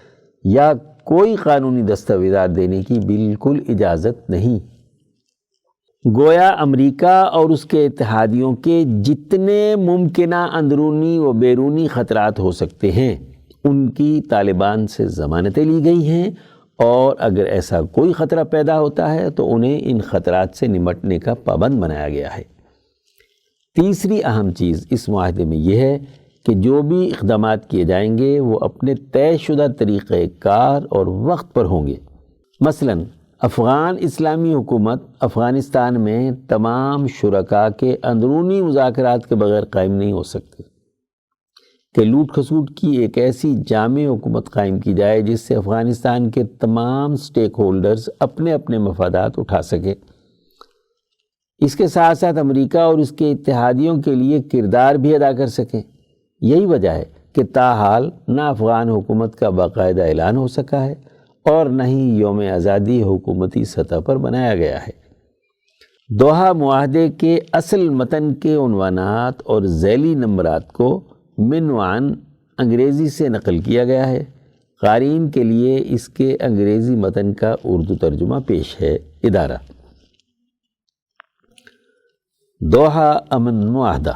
یا کوئی قانونی دستاویزات دینے کی بالکل اجازت نہیں۔ گویا امریکہ اور اس کے اتحادیوں کے جتنے ممکنہ اندرونی و بیرونی خطرات ہو سکتے ہیں، ان کی طالبان سے ضمانتیں لی گئی ہیں، اور اگر ایسا کوئی خطرہ پیدا ہوتا ہے تو انہیں ان خطرات سے نمٹنے کا پابند بنایا گیا ہے۔ تیسری اہم چیز اس معاہدے میں یہ ہے کہ جو بھی اقدامات کیے جائیں گے وہ اپنے طے شدہ طریقہ کار اور وقت پر ہوں گے۔ مثلاً افغان اسلامی حکومت افغانستان میں تمام شرکاء کے اندرونی مذاکرات کے بغیر قائم نہیں ہو سکتی کہ لوٹ کھسوٹ کی ایک ایسی جامع حکومت قائم کی جائے جس سے افغانستان کے تمام سٹیک ہولڈرز اپنے اپنے مفادات اٹھا سکیں۔ اس کے ساتھ ساتھ امریکہ اور اس کے اتحادیوں کے لیے کردار بھی ادا کر سکیں۔ یہی وجہ ہے کہ تاحال نہ افغان حکومت کا باقاعدہ اعلان ہو سکا ہے اور نہ ہی یوم آزادی حکومتی سطح پر بنایا گیا ہے۔ دوحہ معاہدے کے اصل متن کے عنوانات اور ذیلی نمبرات کو منوعاً انگریزی سے نقل کیا گیا ہے۔ قارئین کے لیے اس کے انگریزی متن کا اردو ترجمہ پیش ہے۔ ادارہ دوحہ امن معاہدہ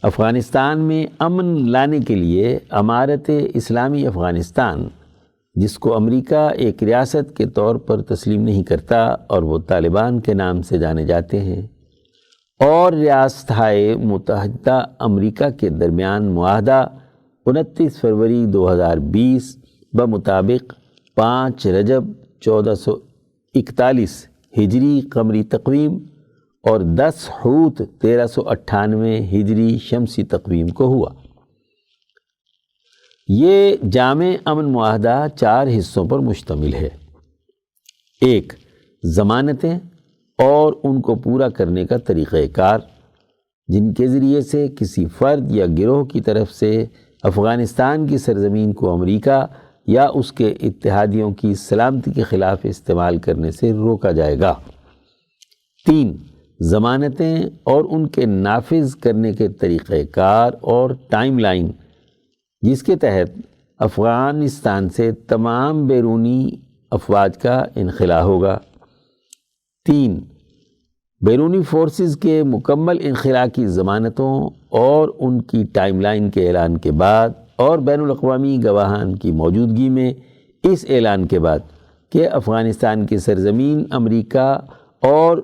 افغانستان میں امن لانے کے لیے امارت اسلامی افغانستان، جس کو امریکہ ایک ریاست کے طور پر تسلیم نہیں کرتا اور وہ طالبان کے نام سے جانے جاتے ہیں، اور ریاستہائے متحدہ امریکہ کے درمیان معاہدہ 29 فروری 2020 بمطابق 5 رجب 1441 ہجری قمری تقویم اور 10 حوت 1398 ہجری شمسی تقویم کو ہوا۔ یہ جامع امن معاہدہ 4 حصوں پر مشتمل ہے۔ 1 ضمانتیں اور ان کو پورا کرنے کا طریقہ کار، جن کے ذریعے سے کسی فرد یا گروہ کی طرف سے افغانستان کی سرزمین کو امریکہ یا اس کے اتحادیوں کی سلامتی کے خلاف استعمال کرنے سے روکا جائے گا۔ 3 ضمانتیں اور ان کے نافذ کرنے کے طریقہ کار اور ٹائم لائن، جس کے تحت افغانستان سے تمام بیرونی افواج کا انخلاء ہوگا۔ 3 بیرونی فورسز کے مکمل انخلاء کی ضمانتوں اور ان کی ٹائم لائن کے اعلان کے بعد اور بین الاقوامی گواہان کی موجودگی میں اس اعلان کے بعد کہ افغانستان کی سرزمین امریکہ اور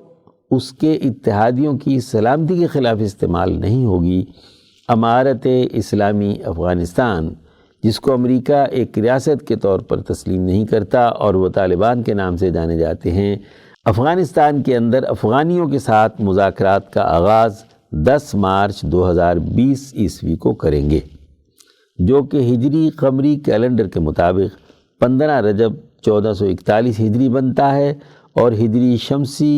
اس کے اتحادیوں کی سلامتی کے خلاف استعمال نہیں ہوگی، امارت اسلامی افغانستان، جس کو امریکہ ایک ریاست کے طور پر تسلیم نہیں کرتا اور وہ طالبان کے نام سے جانے جاتے ہیں، افغانستان کے اندر افغانیوں کے ساتھ مذاکرات کا آغاز 10 مارچ 2020 عیسوی کو کریں گے، جو کہ ہجری قمری کیلنڈر کے مطابق 15 رجب 1441 ہجری بنتا ہے اور ہجری شمسی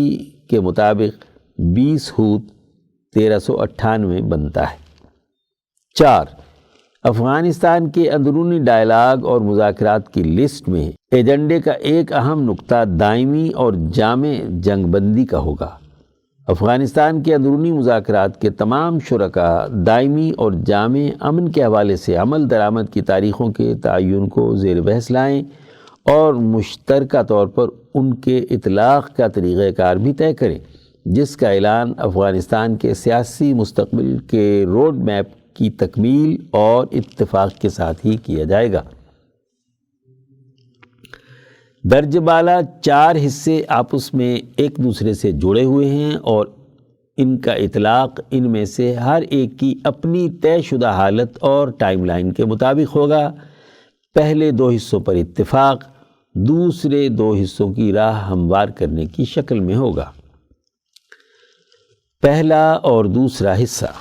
کے مطابق 20 حوت 1398 بنتا ہے۔ 4 افغانستان کے اندرونی ڈائلاگ اور مذاکرات کی لسٹ میں ایجنڈے کا ایک اہم نقطہ دائمی اور جامع جنگ بندی کا ہوگا۔ افغانستان کے اندرونی مذاکرات کے تمام شرکاء دائمی اور جامع امن کے حوالے سے عمل درآمد کی تاریخوں کے تعین کو زیر بحث لائیں اور مشترکہ طور پر ان کے اطلاق کا طریقہ کار بھی طے کریں، جس کا اعلان افغانستان کے سیاسی مستقبل کے روڈ میپ کی تکمیل اور اتفاق کے ساتھ ہی کیا جائے گا۔ درجہ بالا 4 حصے آپس میں ایک دوسرے سے جڑے ہوئے ہیں اور ان کا اطلاق ان میں سے ہر ایک کی اپنی طے شدہ حالت اور ٹائم لائن کے مطابق ہوگا۔ پہلے 2 حصوں پر اتفاق دوسرے 2 حصوں کی راہ ہموار کرنے کی شکل میں ہوگا۔ پہلا اور دوسرا حصہ۔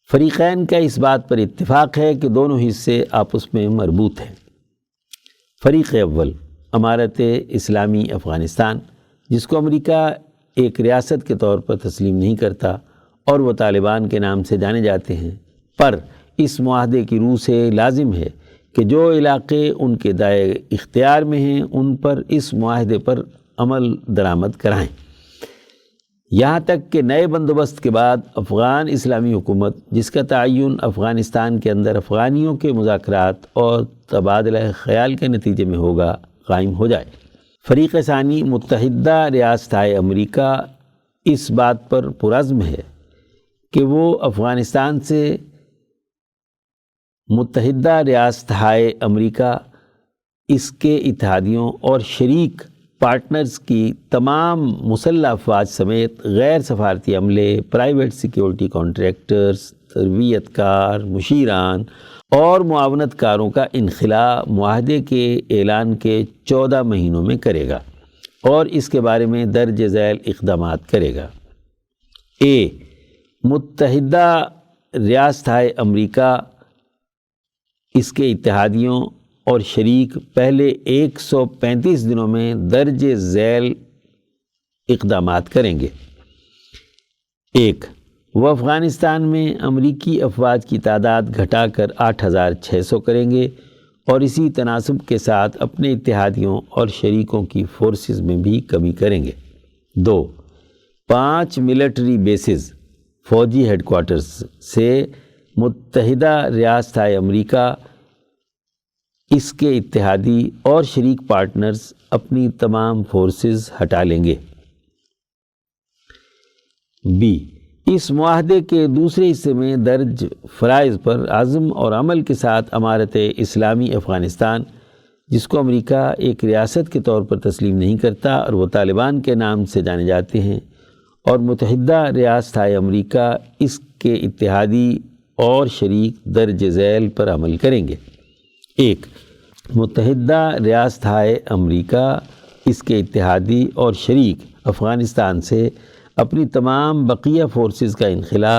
فریقین کا اس بات پر اتفاق ہے کہ دونوں حصے آپس میں مربوط ہیں۔ فریق اول امارت اسلامی افغانستان، جس کو امریکہ ایک ریاست کے طور پر تسلیم نہیں کرتا اور وہ طالبان کے نام سے جانے جاتے ہیں، پر اس معاہدے کی روح سے لازم ہے کہ جو علاقے ان کے دائرۂ اختیار میں ہیں ان پر اس معاہدے پر عمل درآمد کرائیں، یہاں تک کہ نئے بندوبست کے بعد افغان اسلامی حکومت، جس کا تعین افغانستان کے اندر افغانیوں کے مذاکرات اور تبادلہ خیال کے نتیجے میں ہوگا، قائم ہو جائے۔ فریق ثانی متحدہ ریاستہائے امریکہ اس بات پر پرعزم ہے کہ وہ افغانستان سے متحدہ ریاستہائے امریکہ، اس کے اتحادیوں اور شریک پارٹنرز کی تمام مسلح افواج سمیت غیر سفارتی عملے، پرائیویٹ سیکیورٹی کانٹریکٹرز، تربیت کار، مشیران اور معاونت کاروں کا انخلاء معاہدے کے اعلان کے 14 مہینوں میں کرے گا اور اس کے بارے میں درج ذیل اقدامات کرے گا۔ متحدہ ریاستہائے امریکہ، اس کے اتحادیوں اور شریک پہلے 135 دنوں میں درج ذیل اقدامات کریں گے۔ 1 وہ افغانستان میں امریکی افواج کی تعداد گھٹا کر 8600 کریں گے اور اسی تناسب کے ساتھ اپنے اتحادیوں اور شریکوں کی فورسز میں بھی کمی کریں گے۔ 2 5 ملٹری بیسز، فوجی ہیڈ کوارٹرز سے متحدہ ریاستہائے امریکہ، اس کے اتحادی اور شریک پارٹنرز اپنی تمام فورسز ہٹا لیں گے۔ اس معاہدے کے دوسرے حصے میں درج فرائض پر عزم اور عمل کے ساتھ امارت اسلامی افغانستان، جس کو امریکہ ایک ریاست کے طور پر تسلیم نہیں کرتا اور وہ طالبان کے نام سے جانے جاتے ہیں، اور متحدہ ریاستہائے امریکہ، اس کے اتحادی اور شریک درج ذیل پر عمل کریں گے۔ 1. متحدہ ریاستہائے امریکہ اس کے اتحادی اور شریک افغانستان سے اپنی تمام بقیہ فورسز کا انخلا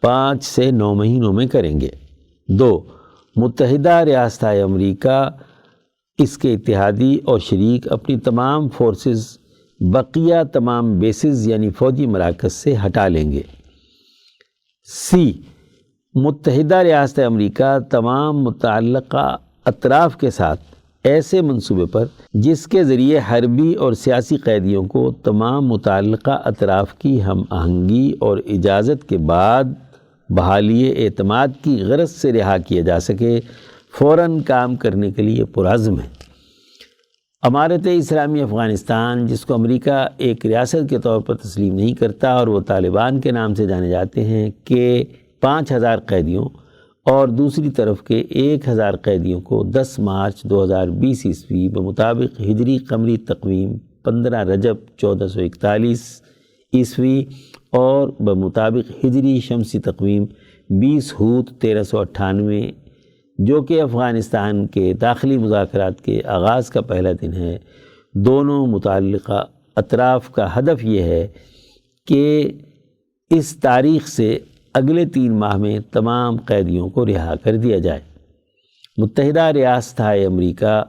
5 سے 9 مہینوں میں کریں گے۔ 2. متحدہ ریاستہائے امریکہ اس کے اتحادی اور شریک اپنی تمام فورسز بقیہ تمام بیسز یعنی فوجی مراکز سے ہٹا لیں گے۔ سی. متحدہ ریاست امریکہ تمام متعلقہ اطراف کے ساتھ ایسے منصوبے پر جس کے ذریعے حربی اور سیاسی قیدیوں کو تمام متعلقہ اطراف کی ہم آہنگی اور اجازت کے بعد بحالی اعتماد کی غرض سے رہا کیا جا سکے، فوراً کام کرنے کے لیے پرعزم ہے۔ امارت اسلامی افغانستان جس کو امریکہ ایک ریاست کے طور پر تسلیم نہیں کرتا اور وہ طالبان کے نام سے جانے جاتے ہیں، کہ 5000 قیدیوں اور دوسری طرف کے 1000 قیدیوں کو 10 مارچ 2020 عیسوی بمطابق ہجری قمری تقویم 15 رجب 1441 عیسوی اور بمطابق ہجری شمسی تقویم 20 ہوت 1398 جو کہ افغانستان کے داخلی مذاکرات کے آغاز کا پہلا دن ہے، دونوں متعلقہ اطراف کا ہدف یہ ہے کہ اس تاریخ سے اگلے 3 ماہ میں تمام قیدیوں کو رہا کر دیا جائے۔ متحدہ ریاستہائے امریکہ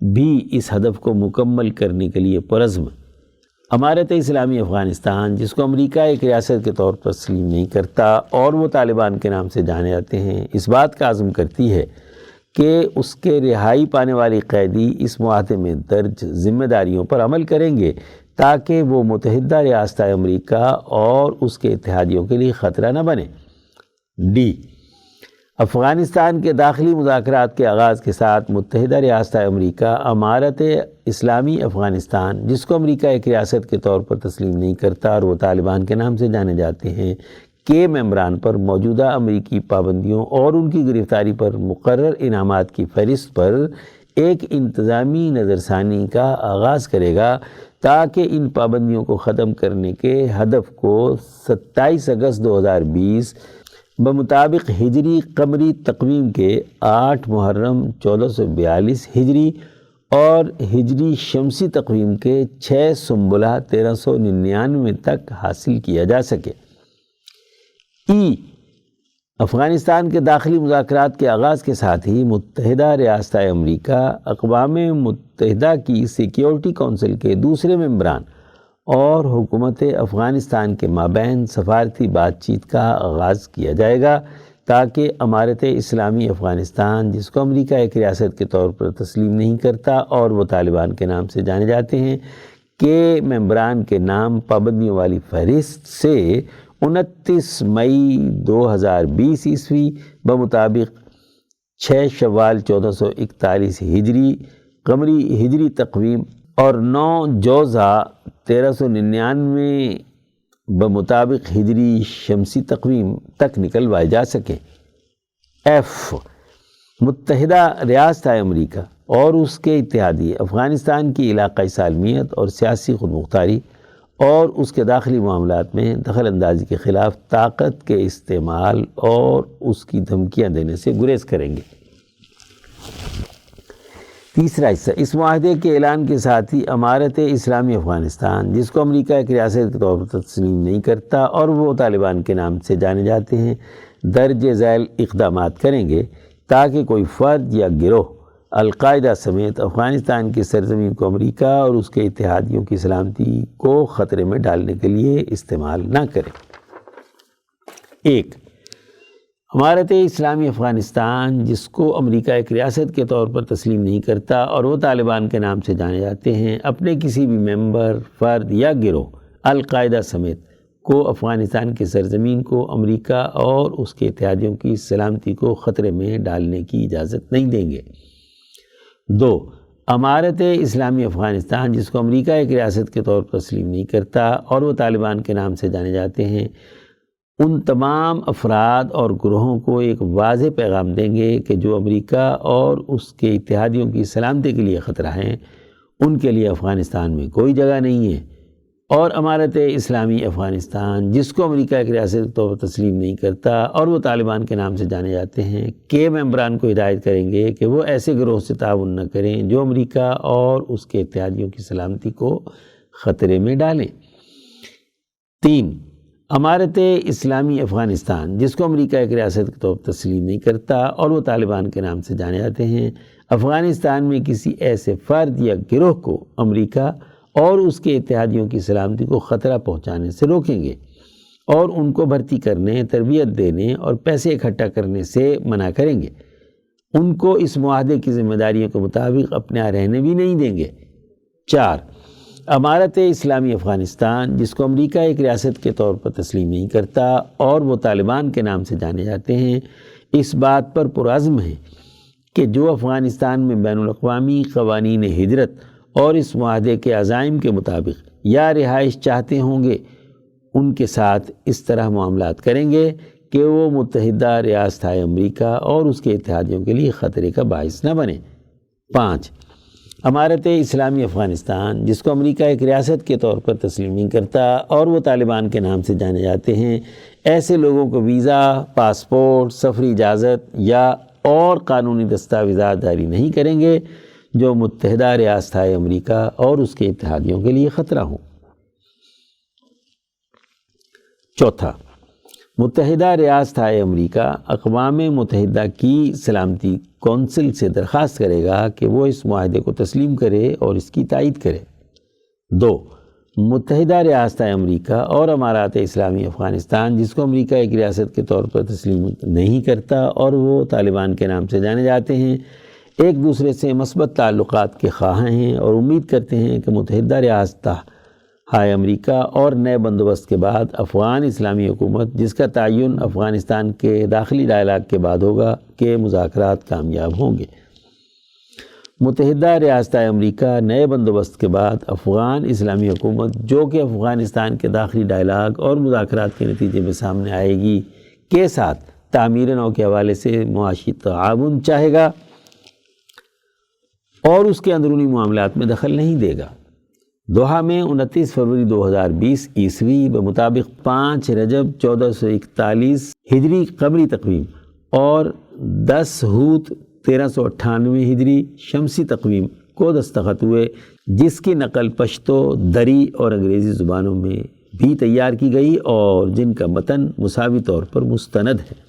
بھی اس ہدف کو مکمل کرنے کے لیے پرعزم۔ امارت اسلامی افغانستان جس کو امریکہ ایک ریاست کے طور پر تسلیم نہیں کرتا اور وہ طالبان کے نام سے جانے جاتے ہیں، اس بات کا عزم کرتی ہے کہ اس کے رہائی پانے والی قیدی اس معاہدے میں درج ذمہ داریوں پر عمل کریں گے تاکہ وہ متحدہ ریاستہائے امریکہ اور اس کے اتحادیوں کے لیے خطرہ نہ بنے۔ ڈی. افغانستان کے داخلی مذاکرات کے آغاز کے ساتھ متحدہ ریاستہائے امریکہ امارت اسلامی افغانستان جس کو امریکہ ایک ریاست کے طور پر تسلیم نہیں کرتا اور وہ طالبان کے نام سے جانے جاتے ہیں کے ممبران پر موجودہ امریکی پابندیوں اور ان کی گرفتاری پر مقرر انعامات کی فہرست پر ایک انتظامی نظرثانی کا آغاز کرے گا تاکہ ان پابندیوں کو ختم کرنے کے ہدف کو 27 اگست 2020 بمطابق ہجری قمری تقویم کے 8 محرم 1442 ہجری اور ہجری شمسی تقویم کے 6 سنبلہ 1399 تک حاصل کیا جا سکے۔ ای. افغانستان کے داخلی مذاکرات کے آغاز کے ساتھ ہی متحدہ ریاستہائے امریکہ اقوام متحدہ کی سیکیورٹی کونسل کے دوسرے ممبران اور حکومت افغانستان کے مابین سفارتی بات چیت کا آغاز کیا جائے گا تاکہ امارت اسلامی افغانستان جس کو امریکہ ایک ریاست کے طور پر تسلیم نہیں کرتا اور وہ طالبان کے نام سے جانے جاتے ہیں کہ ممبران کے نام پابندیوں والی فہرست سے 29 مئی 2020 عیسوی بمطابق 6 شوال 1441 ہجری قمری ہجری تقویم اور 9 جوزہ 1399 بمطابق ہجری شمسی تقویم تک نکلوائے جا سکیں۔ ایف. متحدہ ریاستہائے امریکہ اور اس کے اتحادی افغانستان کی علاقائی سالمیت اور سیاسی خود مختاری اور اس کے داخلی معاملات میں دخل اندازی کے خلاف طاقت کے استعمال اور اس کی دھمکیاں دینے سے گریز کریں گے۔ تیسرا حصہ، اس معاہدے کے اعلان کے ساتھ ہی امارت اسلامی افغانستان جس کو امریکہ ایک ریاست کے طور پر تسلیم نہیں کرتا اور وہ طالبان کے نام سے جانے جاتے ہیں، درج ذیل اقدامات کریں گے تاکہ کوئی فرد یا گروہ القاعدہ سمیت افغانستان کی سرزمین کو امریکہ اور اس کے اتحادیوں کی سلامتی کو خطرے میں ڈالنے کے لیے استعمال نہ کرے۔ 1. امارت اسلامی افغانستان جس کو امریکہ ایک ریاست کے طور پر تسلیم نہیں کرتا اور وہ طالبان کے نام سے جانے جاتے ہیں، اپنے کسی بھی ممبر، فرد یا گروہ القاعدہ سمیت کو افغانستان کی سرزمین کو امریکہ اور اس کے اتحادیوں کی سلامتی کو خطرے میں ڈالنے کی اجازت نہیں دیں گے۔ 2. امارت اسلامی افغانستان جس کو امریکہ ایک ریاست کے طور پر تسلیم نہیں کرتا اور وہ طالبان کے نام سے جانے جاتے ہیں، ان تمام افراد اور گروہوں کو ایک واضح پیغام دیں گے کہ جو امریکہ اور اس کے اتحادیوں کی سلامتی کے لیے خطرہ ہیں، ان کے لیے افغانستان میں کوئی جگہ نہیں ہے۔ اور امارت اسلامی افغانستان جس کو امریکہ ایک ریاست کے طور پر تسلیم نہیں کرتا اور وہ طالبان کے نام سے جانے جاتے ہیں کے ممبران کو ہدایت کریں گے کہ وہ ایسے گروہ سے تعاون نہ کریں جو امریکہ اور اس کے اتحادیوں کی سلامتی کو خطرے میں ڈالیں۔ 3، امارت اسلامی افغانستان جس کو امریکہ ایک ریاست کے طور پر تسلیم نہیں کرتا اور وہ طالبان کے نام سے جانے جاتے ہیں افغانستان میں کسی ایسے فرد یا گروہ کو امریکہ اور اس کے اتحادیوں کی سلامتی کو خطرہ پہنچانے سے روکیں گے اور ان کو بھرتی کرنے، تربیت دینے اور پیسے اکٹھا کرنے سے منع کریں گے۔ ان کو اس معاہدے کی ذمہ داریوں کے مطابق اپنے یہاں رہنے بھی نہیں دیں گے۔ 4، امارت اسلامی افغانستان جس کو امریکہ ایک ریاست کے طور پر تسلیم نہیں کرتا اور وہ طالبان کے نام سے جانے جاتے ہیں اس بات پر پرعزم ہے کہ جو افغانستان میں بین الاقوامی قوانین ہجرت اور اس معاہدے کے عزائم کے مطابق یا رہائش چاہتے ہوں گے ان کے ساتھ اس طرح معاملات کریں گے کہ وہ متحدہ ریاستہائے امریکہ اور اس کے اتحادیوں کے لیے خطرے کا باعث نہ بنے۔ 5، امارت اسلامی افغانستان جس کو امریکہ ایک ریاست کے طور پر تسلیم نہیں کرتا اور وہ طالبان کے نام سے جانے جاتے ہیں ایسے لوگوں کو ویزا، پاسپورٹ، سفری اجازت یا اور قانونی دستاویزات جاری نہیں کریں گے جو متحدہ ریاستہائے امریکہ اور اس کے اتحادیوں کے لیے خطرہ ہوں۔ 4، متحدہ ریاستہائے امریکہ اقوام متحدہ کی سلامتی کونسل سے درخواست کرے گا کہ وہ اس معاہدے کو تسلیم کرے اور اس کی تائید کرے۔ 2، متحدہ ریاستہائے امریکہ اور امارات اسلامی افغانستان جس کو امریکہ ایک ریاست کے طور پر تسلیم نہیں کرتا اور وہ طالبان کے نام سے جانے جاتے ہیں ایک دوسرے سے مثبت تعلقات کے خواہاں ہیں اور امید کرتے ہیں کہ متحدہ ریاستہائے امریکہ اور نئے بندوبست کے بعد افغان اسلامی حکومت جس کا تعین افغانستان کے داخلی ڈائلاگ کے بعد ہوگا کہ مذاکرات کامیاب ہوں گے۔ متحدہ ریاستہائے امریکہ نئے بندوبست کے بعد افغان اسلامی حکومت جو کہ افغانستان کے داخلی ڈائلاگ اور مذاکرات کے نتیجے میں سامنے آئے گی کے ساتھ تعمیر نو کے حوالے سے معاشی تعاون چاہے گا اور اس کے اندرونی معاملات میں دخل نہیں دے گا۔ دوحہ میں 29 فروری 2020 عیسوی بمطابق 5 رجب 1441 ہجری قمری تقویم اور 10 ہوت 1398 ہجری شمسی تقویم کو دستخط ہوئے جس کی نقل پشتو، دری اور انگریزی زبانوں میں بھی تیار کی گئی اور جن کا متن مساوی طور پر مستند ہے۔